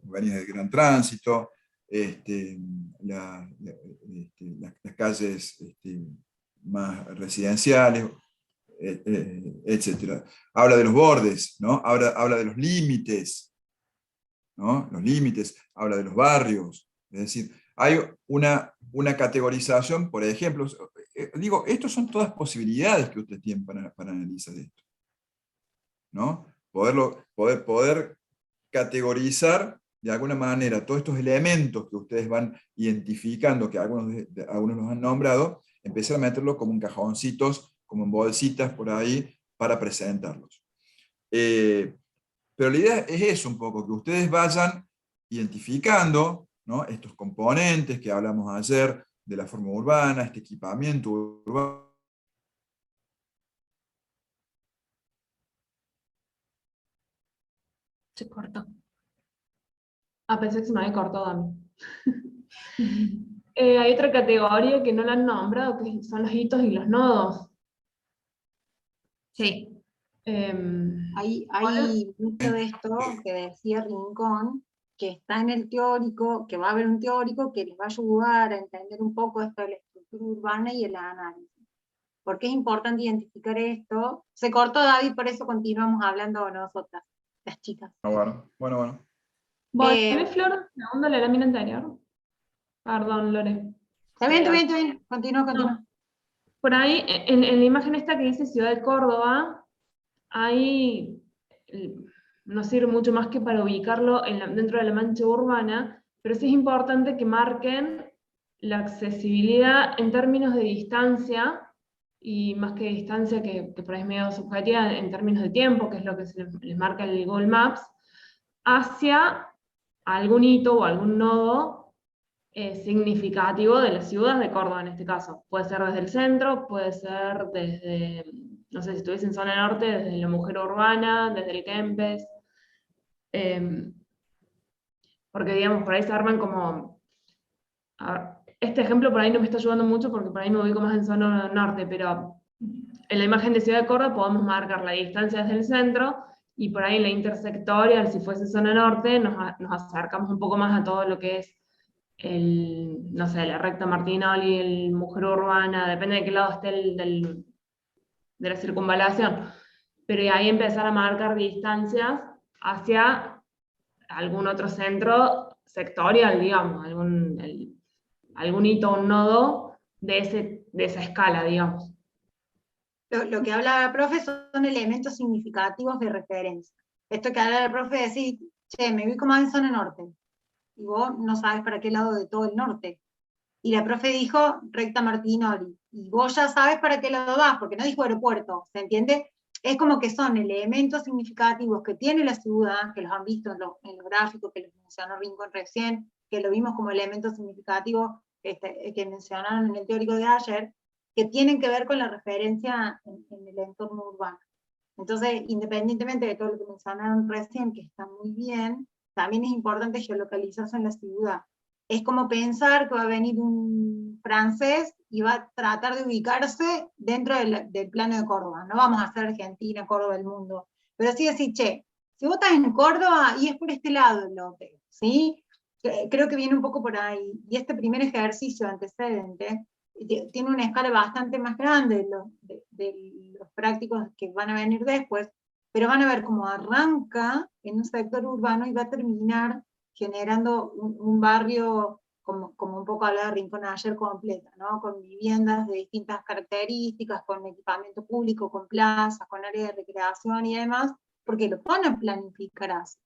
[SPEAKER 1] avenidas de gran tránsito, las calles más residenciales, etc. Habla de los bordes, ¿no? Habla de los límites, ¿no? Los límites, habla de los barrios, es decir, hay una categorización, por ejemplo, digo, estas son todas posibilidades que ustedes tienen para analizar esto, ¿no? Poder categorizar de alguna manera todos estos elementos que ustedes van identificando, que algunos los han nombrado, empezar a meterlos como en cajoncitos, como en bolsitas por ahí, para presentarlos. Pero la idea es eso un poco, que ustedes vayan identificando, ¿no? estos componentes que hablamos ayer de la forma urbana, este equipamiento urbano.
[SPEAKER 7] Se cortó. Pensé que se me había cortado a mí. Hay otra categoría que no la han nombrado, que son los hitos y los nodos.
[SPEAKER 4] Sí.
[SPEAKER 2] Hay mucho de esto que decía Rincón, que está en el teórico, que va a haber un teórico que les va a ayudar a entender un poco esto de la estructura urbana y el análisis. Porque es importante identificar esto. Se cortó David, por eso continuamos hablando nosotras, las chicas.
[SPEAKER 1] Bueno.
[SPEAKER 7] ¿Volvé, Flor? Segundo la lámina anterior. Perdón, Lore.
[SPEAKER 2] Está bien. Continúa.
[SPEAKER 7] No. Por ahí, en la imagen esta que dice Ciudad de Córdoba, ahí no sirve mucho más que para ubicarlo dentro de la mancha urbana, pero sí es importante que marquen la accesibilidad en términos de distancia, y más que distancia, que por ahí es medio subjetiva, en términos de tiempo, que es lo que se les marca el Google Maps, hacia algún hito o algún nodo significativo de la ciudad de Córdoba en este caso. Puede ser desde el centro, puede ser desde no sé, si estuviese en zona norte, desde la mujer urbana, desde el Kempes, porque digamos, por ahí se arman como, este ejemplo por ahí no me está ayudando mucho porque por ahí me ubico más en zona norte, pero en la imagen de Ciudad de Córdoba podemos marcar la distancia desde el centro, y por ahí en la intersectorial, si fuese zona norte, nos acercamos un poco más a todo lo que es no sé, la recta Martinoli, el mujer urbana, depende de qué lado esté de la circunvalación. Pero ahí empezar a marcar distancias hacia algún otro centro sectorial, digamos, algún hito, un nodo de esa escala, digamos.
[SPEAKER 2] Lo que habla la profe son elementos significativos de referencia. Esto que habla la profe es decir, che, me ubico más en zona norte, y vos no sabes para qué lado de todo el norte. Y la profe dijo recta Martinoli, y vos ya sabes para qué lado vas, porque no dijo aeropuerto, ¿se entiende? Es como que son elementos significativos que tiene la ciudad, que los han visto en los gráficos que les mencionó Rincón recién, que lo vimos como elementos significativos que mencionaron en el teórico de ayer, que tienen que ver con la referencia en el entorno urbano. Entonces, independientemente de todo lo que mencionaron recién, que está muy bien, también es importante geolocalizarse en la ciudad. Es como pensar que va a venir un francés y va a tratar de ubicarse dentro del plano de Córdoba. No vamos a hacer Argentina, Córdoba, el mundo. Pero sí decir, che, si vos estás en Córdoba y es por este lado el lote, ¿sí? Creo que viene un poco por ahí. Y este primer ejercicio antecedente tiene una escala bastante más grande de los prácticos que van a venir después, pero van a ver cómo arranca en un sector urbano y va a terminar generando un barrio, como un poco hablaba Rincón ayer, completa, ¿no? Con viviendas de distintas características, con equipamiento público, con plazas, con áreas de recreación y demás, porque lo van a planificar así.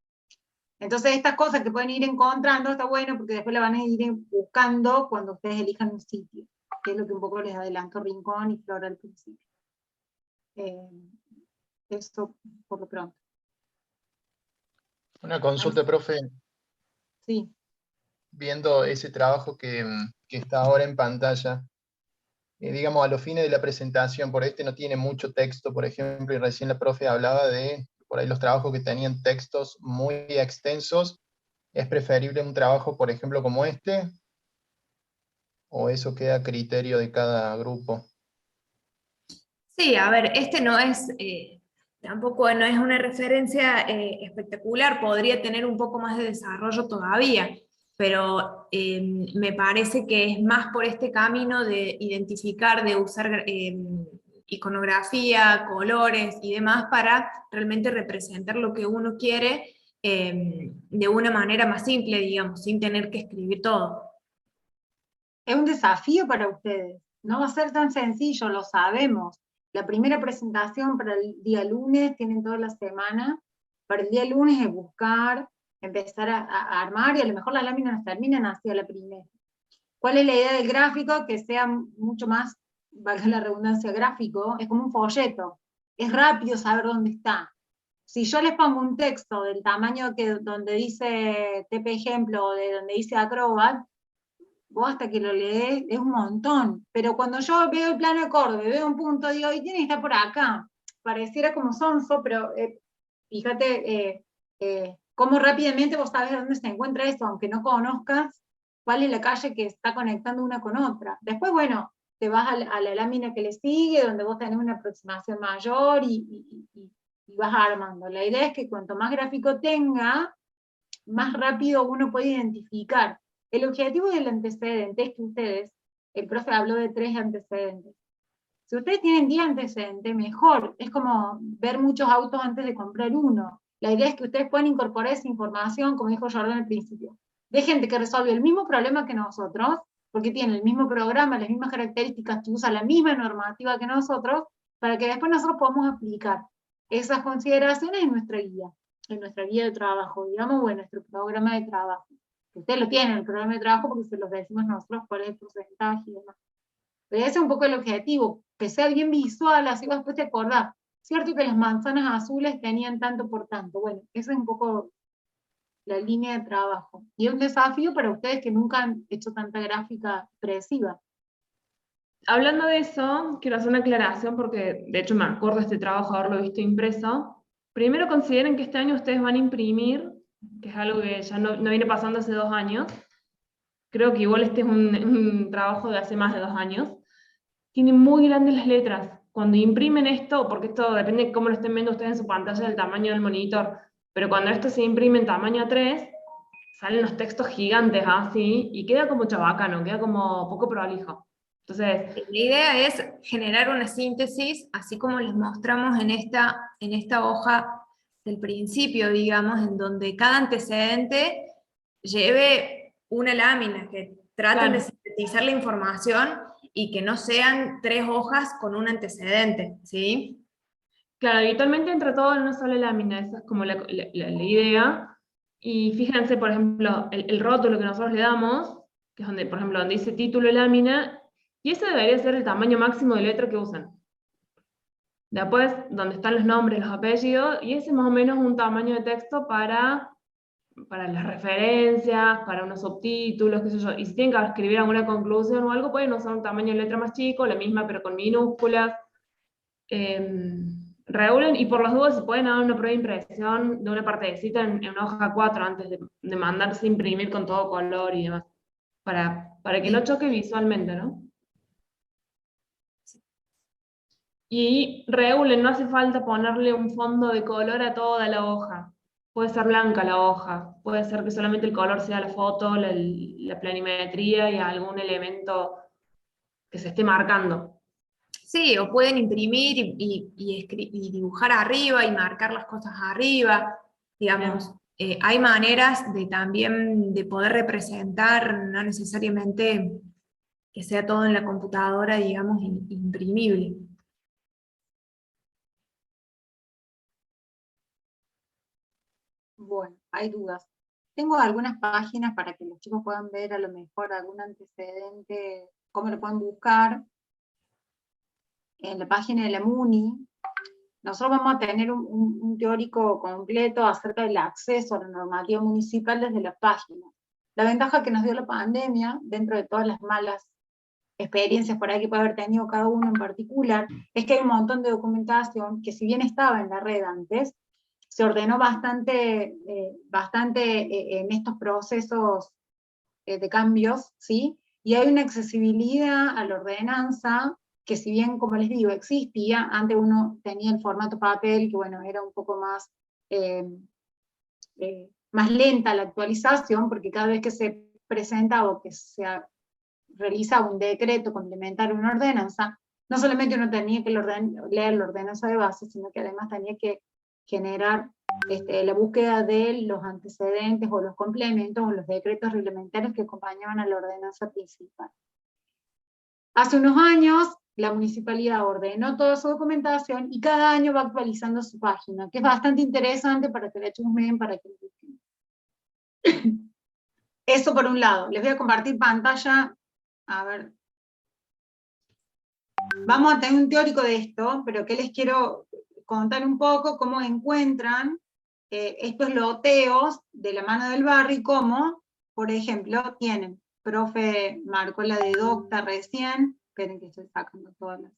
[SPEAKER 2] Entonces estas cosas que pueden ir encontrando está bueno, porque después la van a ir buscando cuando ustedes elijan un sitio, que es lo que un poco les adelantó Rincón y Flora al principio. Esto por lo pronto.
[SPEAKER 6] Una consulta, profe.
[SPEAKER 2] Sí.
[SPEAKER 6] Viendo ese trabajo que está ahora en pantalla, digamos, a los fines de la presentación, por este no tiene mucho texto, por ejemplo, y recién la profe hablaba de, por ahí los trabajos que tenían textos muy extensos, ¿es preferible un trabajo, por ejemplo, como este? ¿O eso queda a criterio de cada grupo?
[SPEAKER 4] Sí, a ver, este no es, tampoco no es una referencia espectacular, podría tener un poco más de desarrollo todavía, pero me parece que es más por este camino de identificar, de usar iconografía, colores y demás para realmente representar lo que uno quiere de una manera más simple, digamos, sin tener que escribir todo.
[SPEAKER 2] Es un desafío para ustedes, no va a ser tan sencillo, lo sabemos. La primera presentación para el día lunes, tienen toda la semana, para el día lunes es buscar, empezar a armar, y a lo mejor las láminas terminan hacia la primera. ¿Cuál es la idea del gráfico? Que sea mucho más, valga la redundancia, gráfico, es como un folleto, es rápido saber dónde está. Si yo les pongo un texto del tamaño donde dice TP ejemplo, o de donde dice Acrobat, vos hasta que lo lees es un montón, pero cuando yo veo el plano de Córdoba, veo un punto, digo, y tiene que estar por acá, pareciera como sonso, pero fíjate cómo rápidamente vos sabés dónde se encuentra eso, aunque no conozcas cuál es la calle que está conectando una con otra. Después, bueno, te vas a la lámina que le sigue, donde vos tenés una aproximación mayor y vas armando. La idea es que cuanto más gráfico tenga, más rápido uno puede identificar. El objetivo del antecedente es que ustedes, el profe habló de 3 antecedentes. Si ustedes tienen 10 antecedentes, mejor. Es como ver muchos autos antes de comprar uno. La idea es que ustedes puedan incorporar esa información, como dijo Jordan al principio, de gente que resuelve el mismo problema que nosotros, porque tiene el mismo programa, las mismas características, que usa la misma normativa que nosotros, para que después nosotros podamos aplicar esas consideraciones en nuestra guía de trabajo, digamos, o en nuestro programa de trabajo. Ustedes lo tienen, el programa de trabajo, porque se los decimos nosotros cuál es el porcentaje y demás. Pero ese es un poco el objetivo, que sea bien visual, así vos después te acordás. Cierto que las manzanas azules tenían tanto por tanto. Bueno, esa es un poco la línea de trabajo. Y es un desafío para ustedes que nunca han hecho tanta gráfica expresiva.
[SPEAKER 7] hablando de eso, quiero hacer una aclaración porque de hecho me acuerdo de este trabajo haberlo visto impreso. Primero consideren que este año ustedes van a imprimir, que es algo que ya no viene pasando hace 2 años. Creo que igual este es un trabajo de hace más de 2 años. Tienen muy grandes las letras. Cuando imprimen esto, porque esto depende de cómo lo estén viendo ustedes en su pantalla, del tamaño del monitor, pero cuando esto se imprime en tamaño A3, salen los textos gigantes así, y queda como chabacano, queda como poco prolijo. Entonces,
[SPEAKER 4] La idea es generar una síntesis, así como les mostramos en esta hoja del principio, digamos, en donde cada antecedente lleve una lámina, que traten de sintetizar la información y que no sean 3 hojas con un antecedente, ¿sí?
[SPEAKER 7] claro, habitualmente entra todo en una sola lámina, esa es como la idea. Y fíjense, por ejemplo, el rótulo que nosotros le damos, que es donde, por ejemplo, donde dice título y lámina, y ese debería ser el tamaño máximo de letra que usan. Después, donde están los nombres, los apellidos, y ese es más o menos un tamaño de texto para las referencias, para unos subtítulos, qué sé yo. Y si tienen que escribir alguna conclusión o algo, pueden usar un tamaño de letra más chico, la misma pero con minúsculas. Regulen, y por las dudas, si pueden dar una prueba de impresión de una partecita en una hoja 4 antes de mandarse a imprimir con todo color y demás, para que no choque visualmente, ¿no? Y regulen, no hace falta ponerle un fondo de color a toda la hoja. Puede ser blanca la hoja, puede ser que solamente el color sea la foto, la planimetría y algún elemento que se esté marcando.
[SPEAKER 4] Sí, o pueden imprimir y dibujar arriba y marcar las cosas arriba, digamos. Hay maneras de también de poder representar, no necesariamente que sea todo en la computadora, digamos, imprimible.
[SPEAKER 2] Bueno, hay dudas. Tengo algunas páginas para que los chicos puedan ver a lo mejor algún antecedente, cómo lo pueden buscar. En la página de la MUNI, nosotros vamos a tener un teórico completo acerca del acceso a la normativa municipal desde la página. La ventaja que nos dio la pandemia, dentro de todas las malas experiencias por ahí que puede haber tenido cada uno en particular, es que hay un montón de documentación que, si bien estaba en la red antes, se ordenó bastante en estos procesos de cambios, ¿sí? Y hay una accesibilidad a la ordenanza que, si bien, como les digo, existía, antes uno tenía el formato papel, que bueno, era un poco más lenta la actualización, porque cada vez que se presentaba o que se realizaba un decreto complementario a una ordenanza, no solamente uno tenía que leer la ordenanza de base, sino que además tenía que generar la búsqueda de los antecedentes o los complementos o los decretos reglamentarios que acompañaban a la ordenanza principal. Hace unos años, la municipalidad ordenó toda su documentación y cada año va actualizando su página, que es bastante interesante para que la chusmeen, para que lo busquen. Eso por un lado. Les voy a compartir pantalla. A ver. Vamos a tener un teórico de esto, pero que les quiero contar un poco cómo encuentran estos loteos de la mano del barrio, y cómo, por ejemplo, tienen, profe marcó la de Docta recién, esperen que estoy sacando todas las...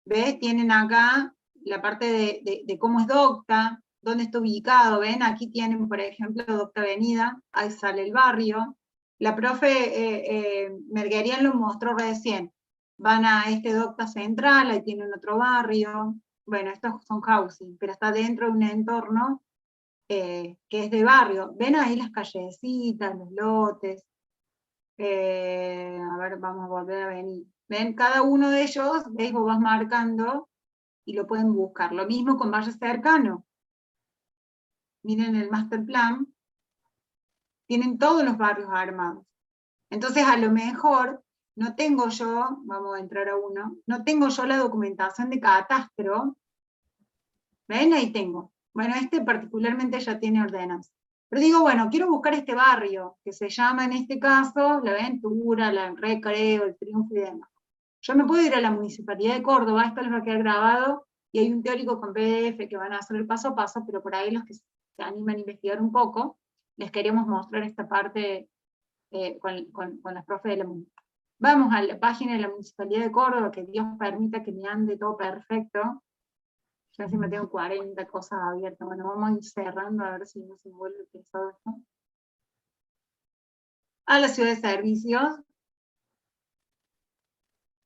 [SPEAKER 2] ¿Ves? Tienen acá la parte de cómo es Docta, dónde está ubicado, ¿ven? Aquí tienen, por ejemplo, Docta Avenida, ahí sale el barrio. La profe Merguerian lo mostró recién. Van a Docta Central, ahí tienen otro barrio. Bueno, estos son housing, pero está dentro de un entorno que es de barrio. Ven ahí las callecitas, los lotes. A ver, vamos a volver a venir. Ven, cada uno de ellos, ¿ves? Vos vas marcando y lo pueden buscar. Lo mismo con Valle Cercano. Miren el master plan. Tienen todos los barrios armados. Entonces, a lo mejor, no tengo yo, vamos a entrar a uno, no tengo yo la documentación de catastro. ¿Ven? Ahí tengo. Bueno, particularmente ya tiene ordenanza. Pero digo, bueno, quiero buscar este barrio, que se llama en este caso La Ventura, La Recreo, El Triunfo y demás. Yo me puedo ir a la Municipalidad de Córdoba, esto les va a quedar grabado, y hay un teórico con PDF que van a hacer el paso a paso, pero por ahí los que se animan a investigar un poco, les queremos mostrar esta parte con las profes de la MUNI. Vamos a la página de la Municipalidad de Córdoba, que Dios permita que me ande todo perfecto. Yo encima tengo 40 cosas abiertas. Bueno, vamos a ir cerrando a ver si no se me vuelve pesado esto. A la ciudad de servicios.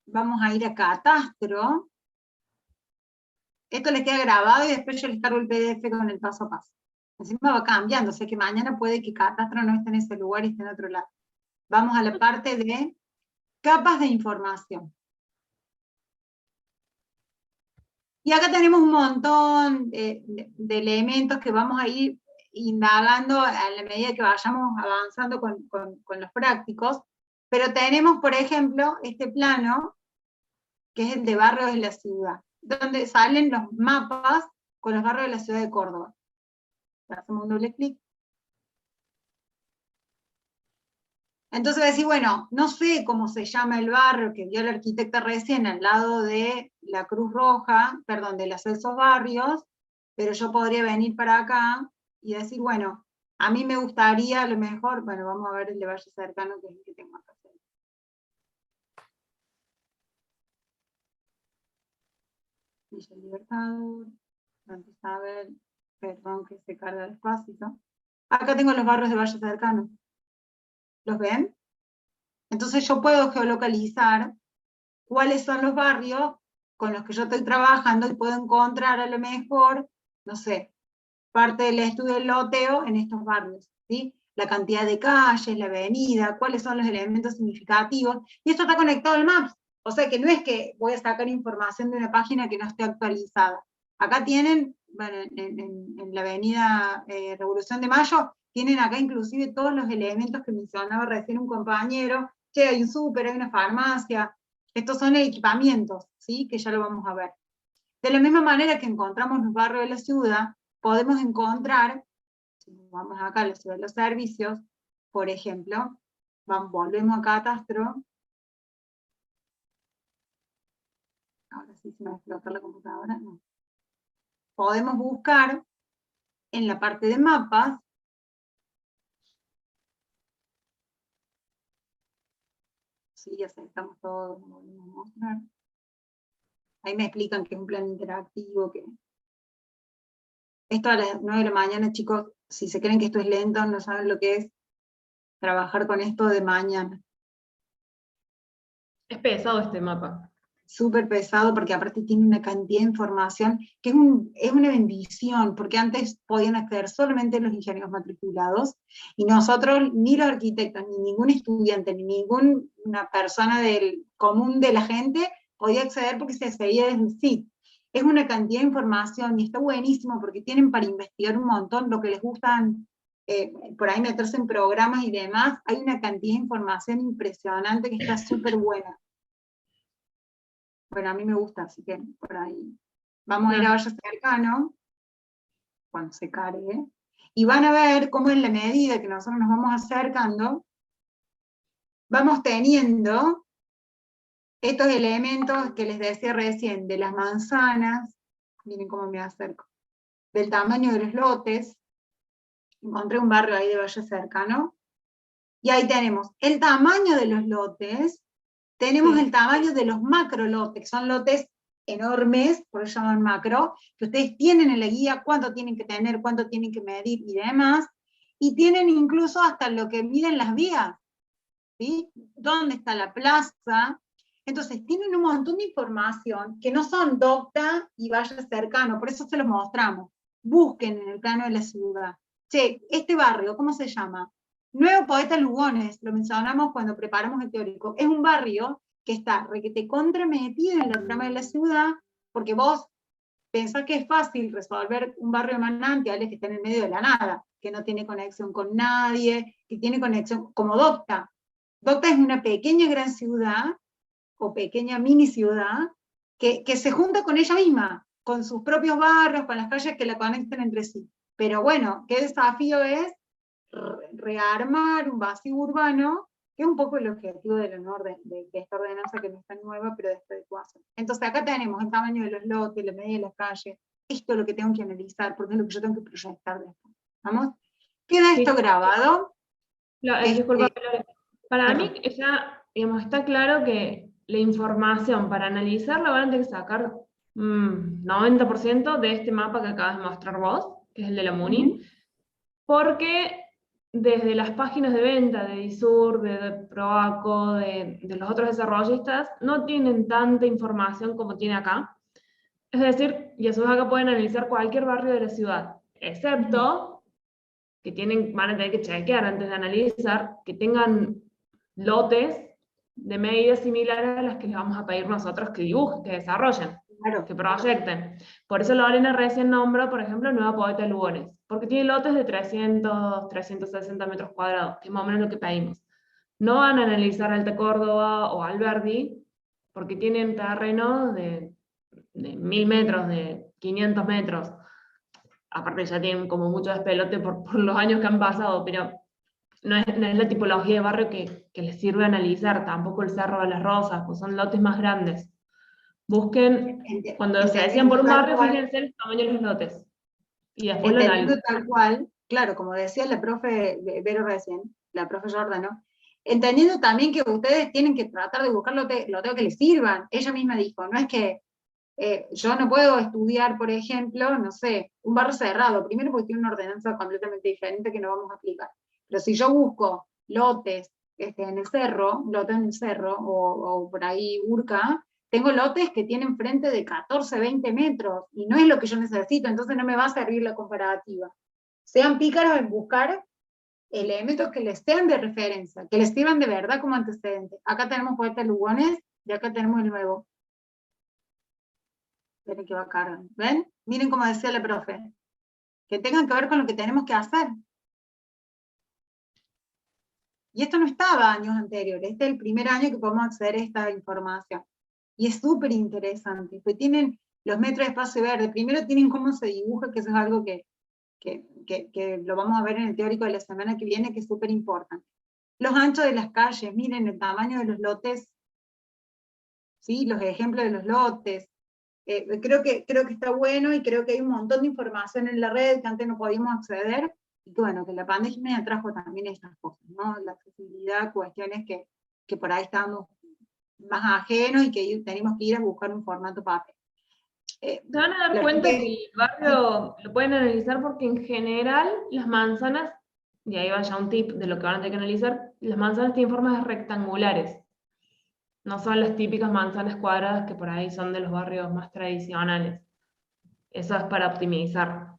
[SPEAKER 2] Vamos a ir a catastro. Esto les queda grabado y después yo les cargo el PDF con el paso a paso. Encima va cambiando, o sea que mañana puede que catastro no esté en ese lugar y esté en otro lado. Vamos a la parte de capas de información. Y acá tenemos un montón de elementos que vamos a ir indagando a la medida que vayamos avanzando con los prácticos, pero tenemos, por ejemplo, este plano, que es el de barrios de la ciudad, donde salen los mapas con los barrios de la ciudad de Córdoba. Hacemos un doble clic. Entonces decir, bueno, no sé cómo se llama el barrio que vio la arquitecta recién al lado de la Cruz Roja, perdón, de los Celsos Barrios, pero yo podría venir para acá y decir, bueno, a mí me gustaría a lo mejor, bueno, vamos a ver el de Valle Cercano, que es el que tengo acá. Villa Libertador, Santa Isabel, perdón que se carga despacito. Acá tengo los barrios de Valle Cercano. ¿Los ven? Entonces yo puedo geolocalizar cuáles son los barrios con los que yo estoy trabajando y puedo encontrar a lo mejor, no sé, parte del estudio del loteo en estos barrios, ¿sí? La cantidad de calles, la avenida, cuáles son los elementos significativos, y esto está conectado al Maps, o sea que no es que voy a sacar información de una página que no esté actualizada. Acá tienen, bueno, en la avenida Revolución de Mayo, tienen acá inclusive todos los elementos que mencionaba recién un compañero, que hay un súper, hay una farmacia, estos son equipamientos, ¿sí? Que ya lo vamos a ver. De la misma manera que encontramos los barrios de la ciudad, podemos encontrar, si vamos acá a la ciudad de los servicios, por ejemplo, volvemos a catastro, ahora sí se me va a explotar la computadora, no. Podemos buscar en la parte de mapas, sí, ya aceptamos todo, lo volvemos a mostrar. Ahí me explican que es un plan interactivo, que esto a las 9 de la mañana, chicos, si se creen que esto es lento, no saben lo que es trabajar con esto de mañana.
[SPEAKER 7] Es pesado este mapa.
[SPEAKER 2] Súper pesado, porque aparte tiene una cantidad de información, que es una bendición, porque antes podían acceder solamente los ingenieros matriculados, y nosotros, ni los arquitectos, ni ningún estudiante, ni ninguna persona del común de la gente, podía acceder porque se accedía desde el SIT. Es una cantidad de información, y está buenísimo, porque tienen para investigar un montón, lo que les gustan, por ahí meterse en programas y demás, hay una cantidad de información impresionante que está súper buena. Bueno, a mí me gusta, así que por ahí. Vamos a ir a Valle Cercano, cuando se cargue, y van a ver cómo en la medida que nosotros nos vamos acercando, vamos teniendo estos elementos que les decía recién, de las manzanas, miren cómo me acerco, del tamaño de los lotes, encontré un barrio ahí de Valle Cercano, y ahí tenemos el tamaño de los lotes, tenemos el tamaño de los macro lotes, que son lotes enormes, por eso llaman macro, que ustedes tienen en la guía cuánto tienen que tener, cuánto tienen que medir y demás, y tienen incluso hasta lo que miden las vías, ¿sí? ¿Dónde está la plaza? Entonces tienen un montón de información que no son Docta y Valle Cercano, por eso se los mostramos. Busquen en el plano de la ciudad. Che, este barrio, ¿cómo se llama? Nuevo Poeta Lugones, lo mencionamos cuando preparamos el teórico, es un barrio que está requete contrametido en la trama de la ciudad, porque vos pensás que es fácil resolver un barrio de manantiales que está en el medio de la nada, que no tiene conexión con nadie, que tiene conexión, como Docta. Docta es una pequeña gran ciudad, o pequeña mini ciudad, que se junta con ella misma, con sus propios barrios, con las calles que la conectan entre sí. Pero bueno, ¿qué desafío es? Rearmar un vacío urbano, que es un poco el objetivo del honor de esta ordenanza que no está nueva, pero de esta adecuación. Entonces acá tenemos el tamaño de los lotes, la medida de las calles, esto es lo que tengo que analizar, porque es lo que yo tengo que proyectar después. ¿Vamos? ¿Queda esto grabado?
[SPEAKER 7] Disculpa, para mí, ya digamos, está claro que la información para analizarla van a tener que sacar 90% de este mapa que acabas de mostrar vos, que es el de la MUNI, porque desde las páginas de venta de Edisur, de Proaco, de los otros desarrollistas, no tienen tanta información como tiene acá. Es decir, y eso acá pueden analizar cualquier barrio de la ciudad, excepto que van a tener que chequear antes de analizar, que tengan lotes de medidas similares a las que les vamos a pedir nosotros que dibujen, que desarrollen, que proyecten. Por eso Lorena recién nombró, por ejemplo, Nueva Poeta de Lugones, porque tiene lotes de 300, 360 metros cuadrados, que es más o menos lo que pedimos. No van a analizar Alta Córdoba o Alberdi, porque tienen terreno de 1000 metros, de 500 metros. Aparte ya tienen como mucho despelote por los años que han pasado, pero no es la tipología de barrio que les sirve analizar, tampoco el Cerro de las Rosas, pues son lotes más grandes. Busquen, cuando se decían por un barrio, fíjense el tamaño de los lotes. Y después lo
[SPEAKER 2] Entendiendo
[SPEAKER 7] analizan.
[SPEAKER 2] tal cual, claro, como decía la profe Vero recién, la profe Giordano, entendiendo también que ustedes tienen que tratar de buscar lo que les sirvan. Ella misma dijo, no es que yo no puedo estudiar, por ejemplo, no sé, un barrio cerrado, primero porque tiene una ordenanza completamente diferente que no vamos a aplicar. Pero si yo busco lotes en el cerro, lotes en el cerro, o por ahí Urca, tengo lotes que tienen frente de 14, 20 metros, y no es lo que yo necesito, entonces no me va a servir la comparativa. Sean pícaros en buscar elementos que les sean de referencia, que les sirvan de verdad como antecedentes. Acá tenemos Poeta Lugones, y acá tenemos el nuevo. Esperen que va a cargar. ¿Ven? Miren como decía la profe. Que tengan que ver con lo que tenemos que hacer. Y esto no estaba años anteriores. Este es el primer año que podemos acceder a esta información. Y es súper interesante. Pues tienen los metros de espacio verde. Primero tienen cómo se dibuja, que eso es algo que lo vamos a ver en el teórico de la semana que viene, que es súper importante. Los anchos de las calles. Miren el tamaño de los lotes. ¿Sí? Los ejemplos de los lotes. Creo que está bueno, y creo que hay un montón de información en la red que antes no podíamos acceder, y que bueno, que la pandemia trajo también estas cosas, ¿no? La accesibilidad, cuestiones que por ahí estábamos más ajenos y que tenemos que ir a buscar un formato papel.
[SPEAKER 7] Se van a dar cuenta que el barrio lo pueden analizar porque en general las manzanas, y ahí va ya un tip de lo que van a tener que analizar, las manzanas tienen formas rectangulares. No son las típicas manzanas cuadradas que por ahí son de los barrios más tradicionales. Eso es para optimizar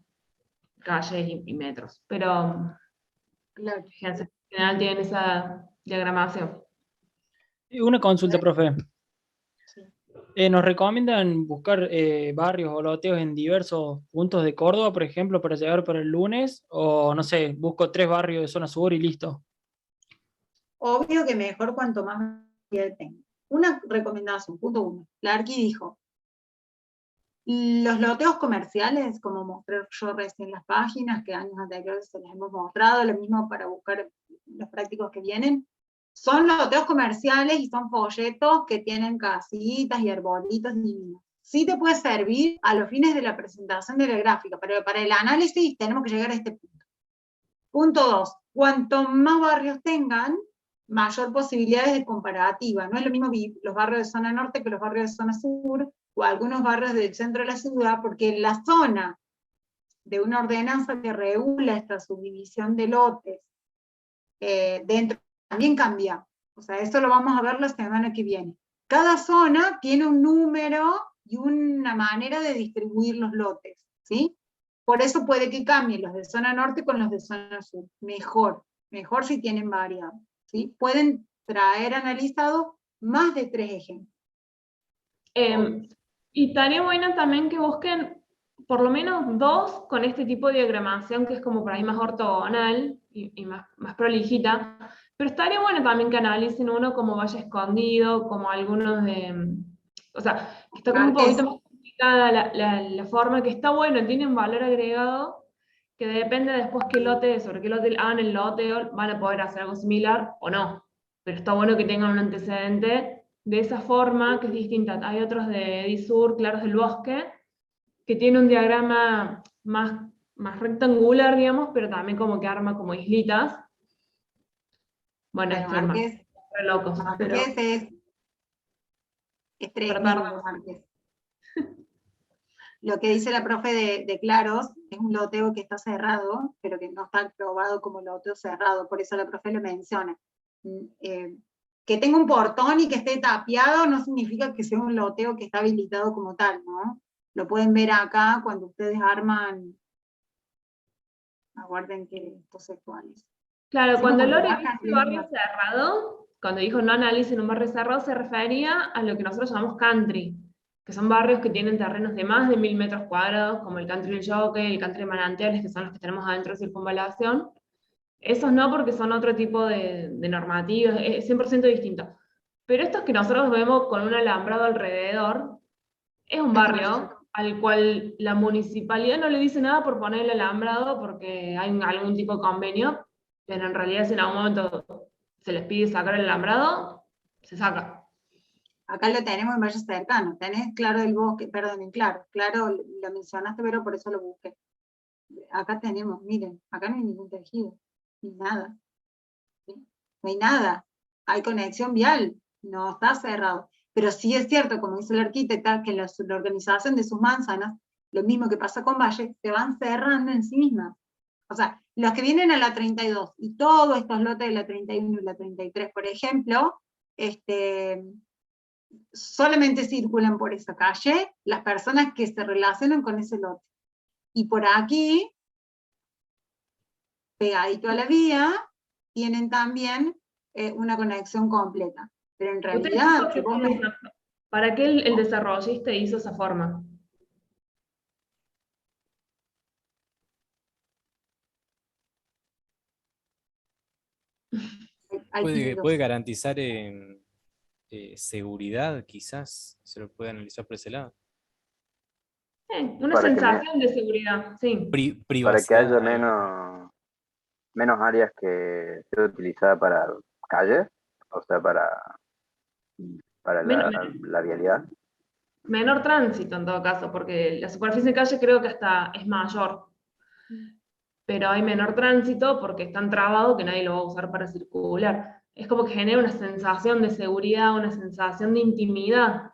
[SPEAKER 7] calles y metros. Pero,
[SPEAKER 2] claro,
[SPEAKER 7] fíjense, en general tienen esa diagramación.
[SPEAKER 8] Una consulta, profe. ¿Nos recomiendan buscar barrios o loteos en diversos puntos de Córdoba, por ejemplo, para llegar para el lunes? O, no sé, busco 3 barrios de zona sur y listo.
[SPEAKER 2] Obvio que mejor cuanto más variedad tenga. Una recomendación, punto 1. La Arqui dijo, los loteos comerciales, como mostré yo recién en las páginas, que años anteriores se les hemos mostrado, lo mismo para buscar los prácticos que vienen, son loteos comerciales y son folletos que tienen casitas y arbolitos divinos. Sí te puede servir a los fines de la presentación de la gráfica, pero para el análisis tenemos que llegar a este punto. Punto 2. Cuanto más barrios tengan, mayor posibilidades de comparativa. No es lo mismo los barrios de zona norte que los barrios de zona sur, o algunos barrios del centro de la ciudad, porque la zona de una ordenanza que regula esta subdivisión de lotes dentro también cambia. O sea, eso lo vamos a ver la semana que viene. Cada zona tiene un número y una manera de distribuir los lotes, ¿sí? Por eso puede que cambien los de zona norte con los de zona sur. Mejor si tienen variados, ¿sí? Pueden traer analizado más de 3 ejemplos.
[SPEAKER 7] Y estaría bueno también que busquen por lo menos 2 con este tipo de diagramación, que es como por ahí más ortogonal y más prolijita, pero estaría bueno también que analicen uno como Valle Escondido, como algunos de... O sea, que está como un poquito más complicada la forma, que está bueno, tiene un valor agregado, que depende después sobre qué lote hagan el lote, van a poder hacer algo similar o no, pero está bueno que tengan un antecedente de esa forma, que es distinta. Hay otros de Edisur, Claros del Bosque, que tiene un diagrama más rectangular, digamos, pero también como que arma como islitas. Bueno,
[SPEAKER 2] Marqués,
[SPEAKER 7] Re locos, pero
[SPEAKER 2] Marqués es tremendo, Marqués. Lo que dice la profe de Claros es un loteo que está cerrado, pero que no está aprobado como loteo cerrado, por eso la profe lo menciona. Que tenga un portón y que esté tapiado no significa que sea un loteo que está habilitado como tal, ¿no? Lo pueden ver acá cuando ustedes arman. Aguarden que esto se actualice.
[SPEAKER 7] claro, cuando Lore
[SPEAKER 2] Acá
[SPEAKER 7] dice
[SPEAKER 2] tiene
[SPEAKER 7] barrio
[SPEAKER 2] una-
[SPEAKER 7] cerrado, cuando dijo no analicen un barrio cerrado, se refería a lo que nosotros llamamos country, que son barrios que tienen terrenos de más de 1000 metros cuadrados, como el country del Jockey, el country de Manantiales, que son los que tenemos adentro de Circunvalación. Esos no, porque son otro tipo de normativas, es 100% distinto. Pero estos que nosotros vemos con un alambrado alrededor, es un barrio al cual la municipalidad no le dice nada por poner el alambrado porque hay algún tipo de convenio, pero en realidad si en algún momento se les pide sacar el alambrado, se saca.
[SPEAKER 2] Acá lo tenemos en Valle Cercano. Tenés Claro del Bosque, perdón, en Claro. Claro, lo mencionaste, pero por eso lo busqué. Acá tenemos, miren, acá no hay ningún tejido, ni nada. ¿Sí? No hay nada. Hay conexión vial, no está cerrado. Pero sí es cierto, como dice la arquitecta, que la organización de sus manzanas, lo mismo que pasa con Valle, se van cerrando en sí mismas. O sea, los que vienen a la 32 y todos estos lotes de la 31 y la 33, por ejemplo, solamente circulan por esa calle las personas que se relacionan con ese lote. Y por aquí, pegadito a la vía, tienen también una conexión completa. Pero en
[SPEAKER 7] ¿Ustedes
[SPEAKER 2] realidad, si
[SPEAKER 7] qué
[SPEAKER 2] vos ves...
[SPEAKER 7] piensan? ¿Para qué el desarrollista hizo esa forma?
[SPEAKER 12] Puede garantizar seguridad, quizás, se lo puede analizar por ese lado.
[SPEAKER 7] Una
[SPEAKER 9] Para que
[SPEAKER 7] sensación de seguridad, sí.
[SPEAKER 9] Para que
[SPEAKER 12] Privacidad.
[SPEAKER 9] haya menos áreas que sea utilizada para calles, o sea, para
[SPEAKER 7] Menos,
[SPEAKER 9] la vialidad.
[SPEAKER 7] menor tránsito en todo caso, porque la superficie de calle creo que hasta es mayor. Pero hay menor tránsito porque es tan trabado que nadie lo va a usar para circular. Es como que genera una sensación de seguridad, una sensación de intimidad.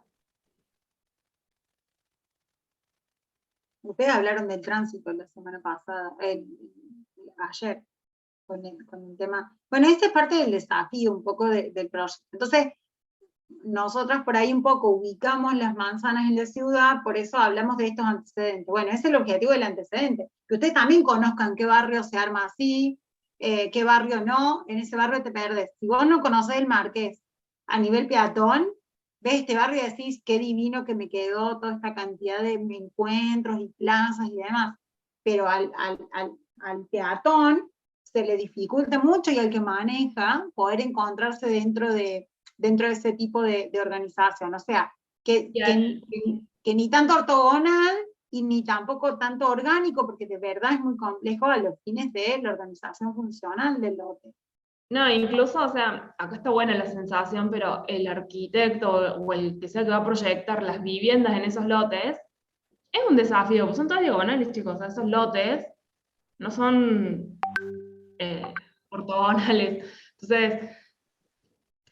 [SPEAKER 2] Ustedes hablaron del tránsito la semana pasada, ayer, con el tema. Bueno, este es parte del desafío un poco del proyecto. Entonces, nosotras por ahí un poco ubicamos las manzanas en la ciudad, por eso hablamos de estos antecedentes. Bueno, ese es el objetivo del antecedente, que ustedes también conozcan qué barrio se arma así, qué barrio no, en ese barrio te perdés. Si vos no conocés el Marqués a nivel peatón, ves este barrio y decís, qué divino que me quedó toda esta cantidad de encuentros y plazas y demás, pero al peatón se le dificulta mucho y al que maneja poder encontrarse dentro de ese tipo de organización, o sea, que ni tanto ortogonal y ni tampoco tanto orgánico, porque de verdad es muy complejo a los fines de la organización funcional del lote.
[SPEAKER 7] No, incluso, o sea, acá está buena la sensación, pero el arquitecto o el que sea que va a proyectar las viviendas en esos lotes, es un desafío, pues son todas diagonales, chicos, esos lotes no son ortogonales. Entonces,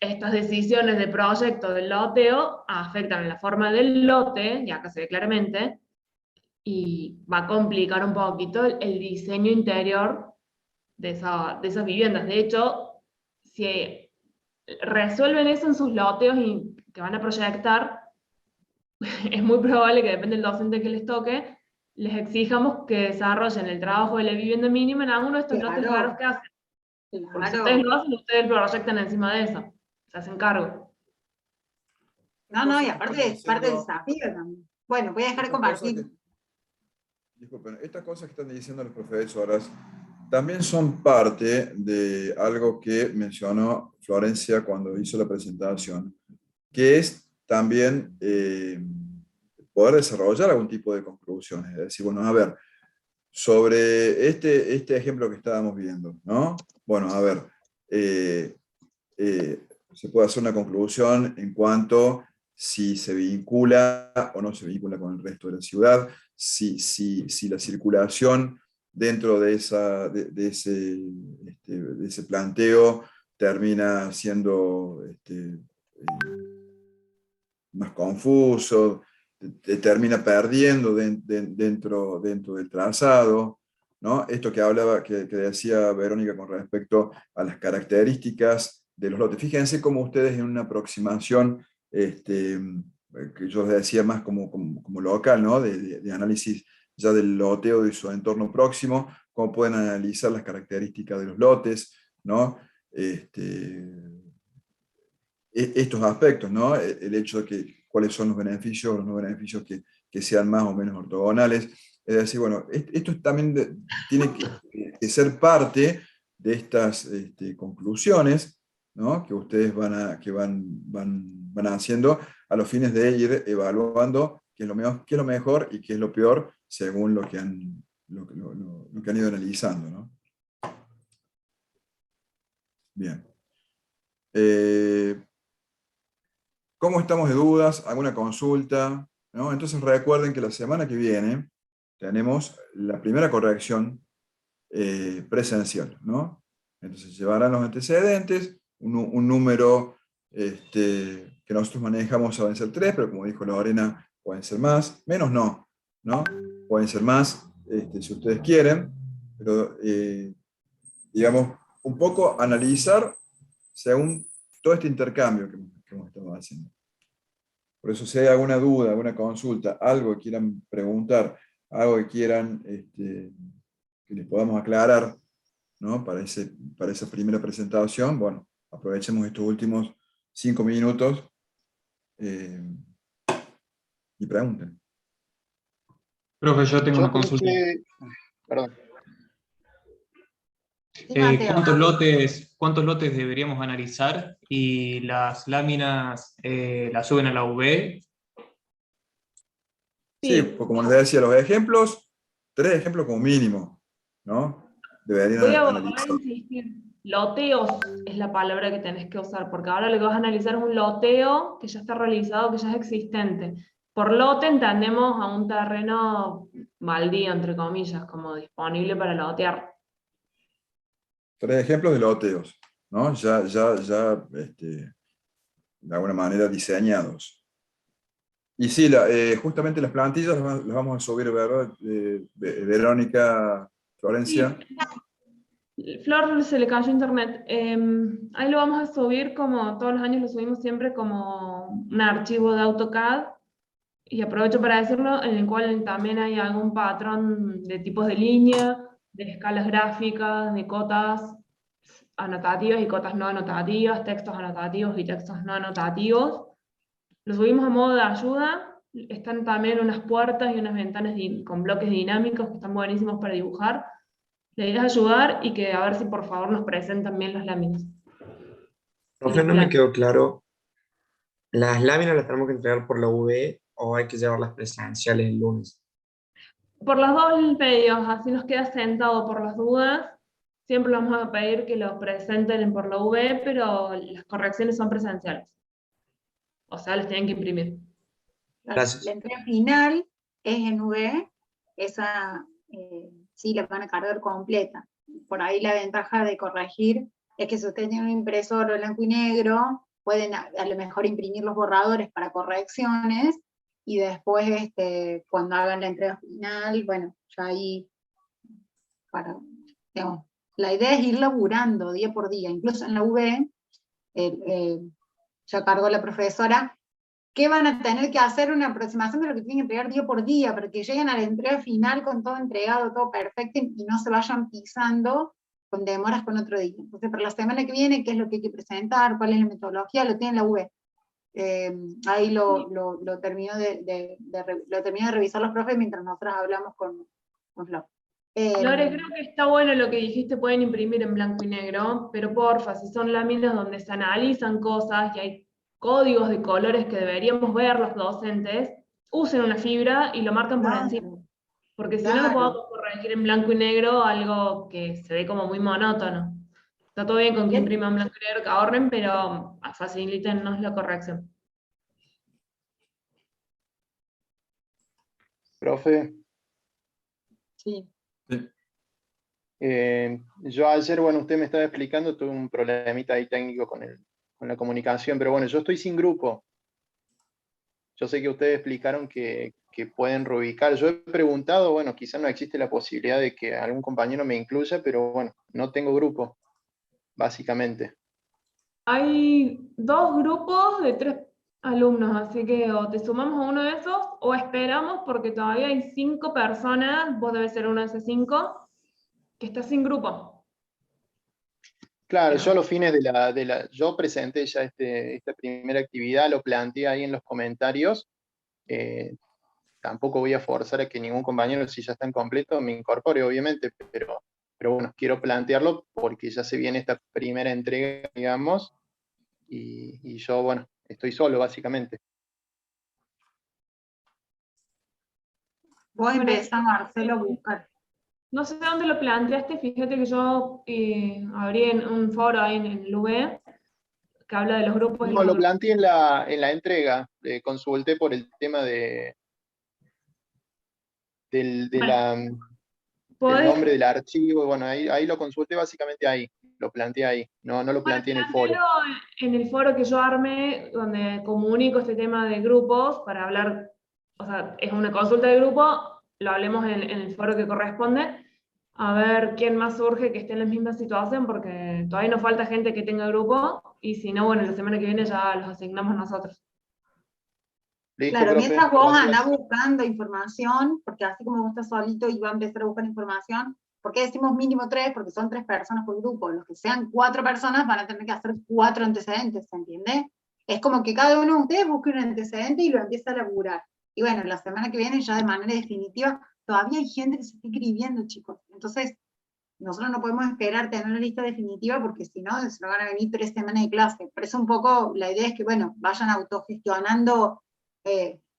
[SPEAKER 7] estas decisiones de proyecto del loteo afectan la forma del lote, y acá se ve claramente, y va a complicar un poquito el diseño interior de esas viviendas. De hecho, si resuelven eso en sus loteos y que van a proyectar, es muy probable que, depende del docente que les toque, les exijamos que desarrollen el trabajo de la vivienda mínima en alguno de estos lotes raros que hacen. Porque si ustedes lo hacen, ustedes lo proyectan encima de eso. Se hacen cargo.
[SPEAKER 2] No, y aparte es parte del desafío también. Bueno, voy a dejar de compartir.
[SPEAKER 1] Disculpen, estas cosas que están diciendo los profesoras también son parte de algo que mencionó Florencia cuando hizo la presentación, que es también poder desarrollar algún tipo de conclusiones. Es decir, bueno, a ver, sobre este ejemplo que estábamos viendo, ¿no? Bueno, a ver, se puede hacer una conclusión en cuanto si se vincula o no se vincula con el resto de la ciudad, si la circulación dentro de ese planteo termina siendo más confuso, te termina perdiendo dentro del trazado, ¿no? Esto que hablaba, que decía Verónica con respecto a las características de los lotes. Fíjense cómo ustedes en una aproximación, que yo les decía más como local, ¿no? De análisis ya del loteo y su entorno próximo, cómo pueden analizar las características de los lotes, ¿no? Estos aspectos, ¿no? El hecho de que cuáles son los beneficios o los no beneficios que sean más o menos ortogonales. Es decir, bueno, esto también tiene que ser parte de estas conclusiones, ¿no? Que ustedes van haciendo a los fines de ir evaluando qué es lo mejor y qué es lo peor según lo que han ido analizando, ¿no? Bien. ¿Cómo estamos de dudas? ¿Alguna consulta? ¿No? Entonces recuerden que la semana que viene tenemos la primera corrección presencial, ¿no? Entonces llevarán los antecedentes, un número que nosotros manejamos saben ser 3, pero como dijo Lorena, pueden ser más, menos no, ¿no? Pueden ser más si ustedes quieren, pero digamos, un poco analizar según todo este intercambio que hemos estado haciendo. Por eso si hay alguna duda, alguna consulta, algo que quieran preguntar, algo que quieran que les podamos aclarar, ¿no? para esa primera presentación, bueno, aprovechemos estos últimos 5 minutos y pregunten.
[SPEAKER 13] Profe, yo tengo una
[SPEAKER 6] escuché,
[SPEAKER 13] consulta.
[SPEAKER 6] perdón.
[SPEAKER 13] ¿Cuántos lotes deberíamos analizar? ¿Y las láminas las suben a la UV?
[SPEAKER 1] Sí, pues como les decía, los ejemplos, 3 ejemplos como mínimo, ¿no? Deberían
[SPEAKER 7] Voy a
[SPEAKER 1] analizar.
[SPEAKER 7] insistir, loteos es la palabra que tenés que usar, porque ahora lo que vas a analizar es un loteo que ya está realizado, que ya es existente. Por lote entendemos a un terreno baldío, entre comillas, como disponible para lotear.
[SPEAKER 1] 3 ejemplos de loteos, ¿no? Ya de alguna manera diseñados. Y sí, justamente las plantillas las vamos a subir, ¿verdad? Verónica, Florencia.
[SPEAKER 7] Flor se le cayó internet. Ahí lo vamos a subir como todos los años, lo subimos siempre como un archivo de AutoCAD. Y aprovecho para decirlo, en el cual también hay algún patrón de tipos de línea, de escalas gráficas, de cotas anotativas y cotas no anotativas, textos anotativos y textos no anotativos. Lo subimos a modo de ayuda. Están también unas puertas y unas ventanas con bloques dinámicos que están buenísimos para dibujar. La idea es ayudar y que a ver si por favor nos presentan bien las láminas.
[SPEAKER 14] Profe, no me quedó claro. ¿Las láminas las tenemos que entregar por la UV o hay que llevarlas presenciales el lunes?
[SPEAKER 7] Por los dos medios, así nos queda sentado por las dudas. Siempre vamos a pedir que lo presenten por la UV, pero las correcciones son presenciales. O sea, les tienen que imprimir.
[SPEAKER 14] Gracias.
[SPEAKER 2] La entrega final es en V, esa sí la van a cargar completa. Por ahí la ventaja de corregir es que si ustedes tienen un impresor blanco y negro, pueden a lo mejor imprimir los borradores para correcciones, y después cuando hagan la entrega final, bueno, ya ahí, digamos, la idea es ir laburando día por día, incluso en la UV, ya cargó la profesora, que van a tener que hacer una aproximación de lo que tienen que entregar día por día, para que lleguen a la entrega final con todo entregado, todo perfecto, y no se vayan pisando con demoras con otro día. Entonces, para la semana que viene, ¿qué es lo que hay que presentar? ¿Cuál es la metodología? Lo tiene la UV. Ahí lo termino de revisar los profes mientras nosotros hablamos con Flor.
[SPEAKER 7] Lore, creo que está bueno lo que dijiste, pueden imprimir en blanco y negro, pero porfa, si son láminas donde se analizan cosas y hay códigos de colores que deberíamos ver los docentes, usen una fibra y lo marcan por encima. Porque si no, no puedo corregir en blanco y negro algo que se ve como muy monótono. Está todo bien con que impriman blanco y negro, que ahorren, pero facilítennos la corrección.
[SPEAKER 6] Profe.
[SPEAKER 2] Sí.
[SPEAKER 6] Yo ayer, bueno, usted me estaba explicando, tuve un problemita ahí técnico con la comunicación, pero bueno, yo estoy sin grupo. Yo sé que ustedes explicaron que pueden reubicar. Yo he preguntado, bueno, quizás no existe la posibilidad de que algún compañero me incluya, pero bueno, no tengo grupo, básicamente.
[SPEAKER 7] Hay 2 grupos de 3 alumnos, así que o te sumamos a uno de esos o esperamos porque todavía hay 5 personas, vos debes ser uno de esos 5, que está sin grupo.
[SPEAKER 6] Claro, yo a los fines yo presenté ya esta primera actividad, lo planteé ahí en los comentarios. Tampoco voy a forzar a que ningún compañero, si ya están completos, me incorpore, obviamente, pero bueno, quiero plantearlo porque ya se viene esta primera entrega, digamos, y yo, bueno, estoy solo, básicamente.
[SPEAKER 2] Vos empezás, Marcelo, a buscar.
[SPEAKER 7] No sé dónde lo planteaste, fíjate que yo abrí un foro ahí en el UB que habla de los grupos.
[SPEAKER 6] No, lo planteé en la entrega, consulté por el tema del nombre del archivo, bueno, ahí lo consulté básicamente ahí, lo planteé ahí, no lo planteé en el foro.
[SPEAKER 7] En el foro que yo armé, donde comunico este tema de grupos, para hablar, o sea, es una consulta de grupo, lo hablemos en el foro que corresponde, a ver quién más surge que esté en la misma situación, porque todavía nos falta gente que tenga grupo, y si no, bueno, la semana que viene ya los asignamos nosotros.
[SPEAKER 6] Listo,
[SPEAKER 2] Claro,
[SPEAKER 6] profe,
[SPEAKER 2] mientras vos
[SPEAKER 6] gracias.
[SPEAKER 2] andás buscando información, porque así como vos estás solito y va a empezar a buscar información, ¿por qué decimos mínimo 3? Porque son 3 personas por grupo. Los que sean 4 personas van a tener que hacer 4 antecedentes, ¿se entiende? Es como que cada uno de ustedes busque un antecedente y lo empieza a laburar. Y bueno, la semana que viene ya de manera definitiva, todavía hay gente que se está inscribiendo, chicos. Entonces, nosotros no podemos esperar tener la lista definitiva porque si no, se nos van a venir 3 semanas de clase. Por eso un poco la idea es que, bueno, vayan autogestionando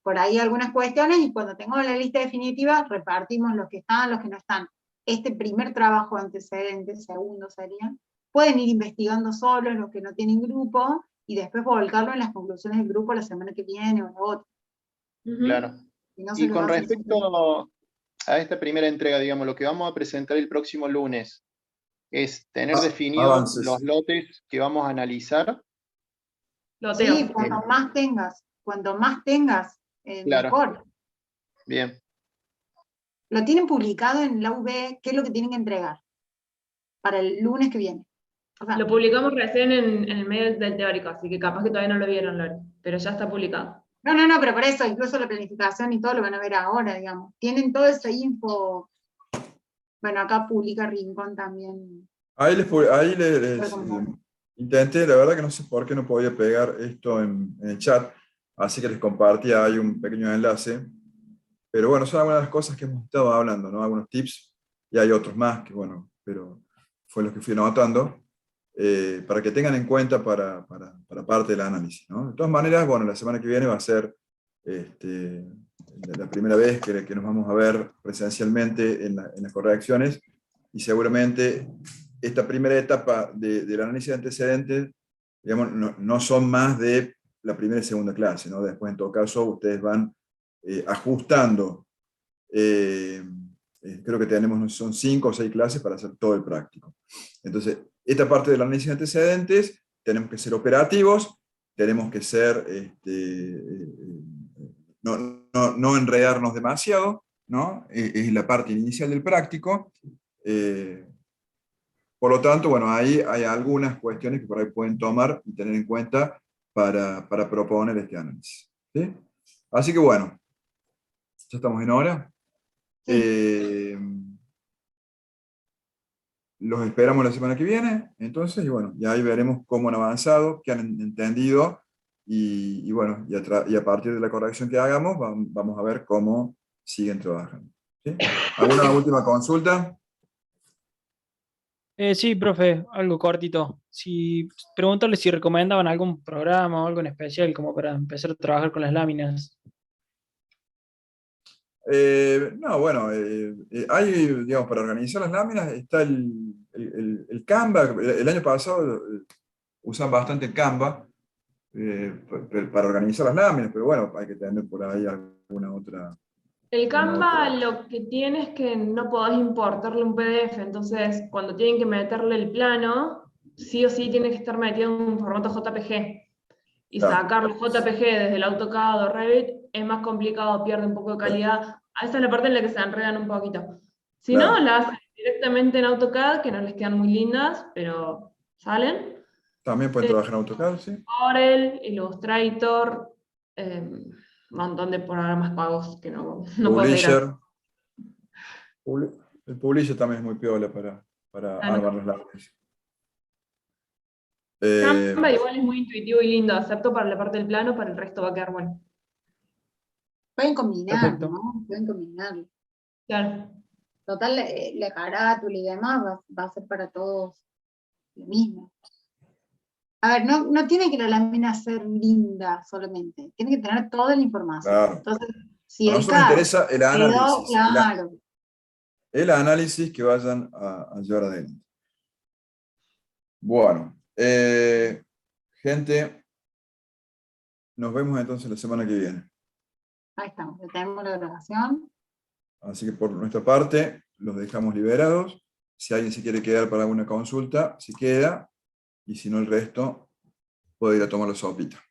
[SPEAKER 2] por ahí algunas cuestiones, y cuando tengamos la lista definitiva, repartimos los que están, los que no están. Este primer trabajo antecedente, segundo sería, pueden ir investigando solos los que no tienen grupo, y después volcarlo en las conclusiones del grupo la semana que viene o la otra.
[SPEAKER 6] Claro. Y con respecto a esta primera entrega, digamos, lo que vamos a presentar el próximo lunes, es tener definidos los lotes que vamos a analizar.
[SPEAKER 2] Sí, cuanto más tengas,
[SPEAKER 6] Claro.
[SPEAKER 2] mejor.
[SPEAKER 6] Bien.
[SPEAKER 2] Lo tienen publicado en la UB, ¿qué es lo que tienen que entregar? Para el lunes que viene. O sea,
[SPEAKER 7] Lo publicamos recién en el medio del teórico, así que capaz que todavía no lo vieron, Lore, pero ya está publicado.
[SPEAKER 2] No, pero por eso, incluso la planificación y todo lo van a ver ahora, digamos. Tienen todo ese info. Bueno, acá publica Rincón también.
[SPEAKER 1] Ahí les intenté, la verdad que no sé por qué no podía pegar esto en el chat, así que les compartí ahí un pequeño enlace. Pero bueno, son algunas de las cosas que hemos estado hablando, ¿no? Algunos tips, y hay otros más que, bueno, pero fue los que fui anotando, para que tengan en cuenta para parte del análisis, ¿no? De todas maneras, bueno, la semana que viene va a ser la primera vez que nos vamos a ver presencialmente en las correcciones, y seguramente esta primera etapa del análisis de antecedentes, digamos, no son más de la primera y segunda clase, ¿no? Después, en todo caso, ustedes van ajustando. Creo que tenemos, son 5 o 6 clases para hacer todo el práctico. Entonces, esta parte del análisis de antecedentes, tenemos que ser operativos, tenemos que ser, no enredarnos demasiado, ¿no? Es la parte inicial del práctico. Por lo tanto, bueno, ahí hay algunas cuestiones que por ahí pueden tomar y tener en cuenta para proponer este análisis, ¿sí? Así que bueno, ya estamos en hora. Los esperamos la semana que viene, entonces, y bueno, y ahí veremos cómo han avanzado, qué han entendido, y bueno, y a partir de la corrección que hagamos, vamos a ver cómo siguen trabajando, ¿sí? ¿Alguna última consulta?
[SPEAKER 8] Sí, profe, algo cortito. Preguntarle si recomendaban algún programa o algo en especial como para empezar a trabajar con las láminas.
[SPEAKER 1] No, bueno, hay, digamos, para organizar las láminas está el Canva. El año pasado usan bastante Canva para organizar las láminas, pero bueno, hay que tener por ahí alguna otra
[SPEAKER 7] El Canva lo que tiene es que no podés importarle un PDF, entonces cuando tienen que meterle el plano, sí o sí tiene que estar metido en un formato JPG. Y
[SPEAKER 1] Claro.
[SPEAKER 7] sacarlo JPG desde el AutoCAD o Revit es más complicado, pierde un poco de calidad. Esa es la parte en la que se enredan un poquito. Si
[SPEAKER 1] Claro.
[SPEAKER 7] no, la hacen directamente en AutoCAD, que no les quedan muy lindas, pero salen.
[SPEAKER 1] También pueden trabajar en AutoCAD, sí.
[SPEAKER 7] Corel, Illustrator, un montón de programas pagos que no puedo pedir.
[SPEAKER 1] Publisher. El Publisher también es muy piola para
[SPEAKER 7] Ah, no.
[SPEAKER 1] armar los lápices.
[SPEAKER 7] Canva igual es muy intuitivo y lindo, excepto para la parte del plano, para el resto va a quedar bueno.
[SPEAKER 2] Pueden combinar,
[SPEAKER 8] Perfecto.
[SPEAKER 2] ¿no? Pueden combinarlo.
[SPEAKER 7] Claro.
[SPEAKER 2] Total, la carátula y demás va a ser para todos lo mismo. A ver, no tiene que la lámina ser linda solamente, tiene que tener toda la información.
[SPEAKER 1] Claro.
[SPEAKER 2] Entonces, si
[SPEAKER 1] A
[SPEAKER 2] el
[SPEAKER 1] nosotros nos
[SPEAKER 2] CAD
[SPEAKER 1] interesa el
[SPEAKER 2] quedó
[SPEAKER 1] análisis.
[SPEAKER 2] claro,
[SPEAKER 1] El análisis que vayan a llevar adelante. Bueno, gente, nos vemos entonces la semana que viene.
[SPEAKER 2] ahí estamos, ya tenemos la grabación.
[SPEAKER 1] Así que por nuestra parte, los dejamos liberados. Si alguien se quiere quedar para alguna consulta, se queda. Y si no, el resto puede ir a tomar la sopita.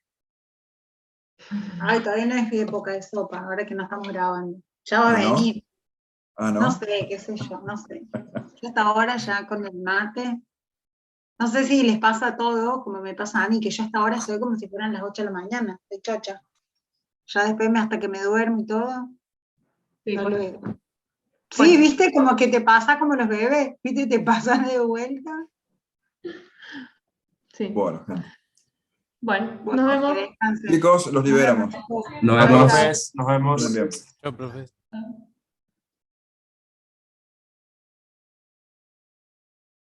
[SPEAKER 2] Ay, todavía no es época de sopa, ahora que no estamos grabando. Ya va a
[SPEAKER 1] ¿No?
[SPEAKER 2] venir.
[SPEAKER 1] Ah, ¿no?
[SPEAKER 2] No sé, qué sé yo, no sé. Yo hasta ahora ya con el mate, no sé si les pasa a todos, como me pasa a mí, que yo hasta ahora estoy como si fueran las 8 de la mañana, de chocha. Ya después hasta que me duermo y todo.
[SPEAKER 7] Sí,
[SPEAKER 2] no
[SPEAKER 7] bueno.
[SPEAKER 2] luego. Sí, viste, como que te pasa como los bebés, viste, te pasan de vuelta.
[SPEAKER 7] Sí.
[SPEAKER 1] Bueno, gente.
[SPEAKER 7] Bueno,
[SPEAKER 2] Bueno,
[SPEAKER 7] nos
[SPEAKER 2] que
[SPEAKER 7] vemos.
[SPEAKER 2] descansen.
[SPEAKER 1] Chicos, los liberamos.
[SPEAKER 15] Nos
[SPEAKER 13] Chao,
[SPEAKER 15] vemos.
[SPEAKER 13] profes, nos vemos.
[SPEAKER 1] Bien.
[SPEAKER 12] Chao, profe.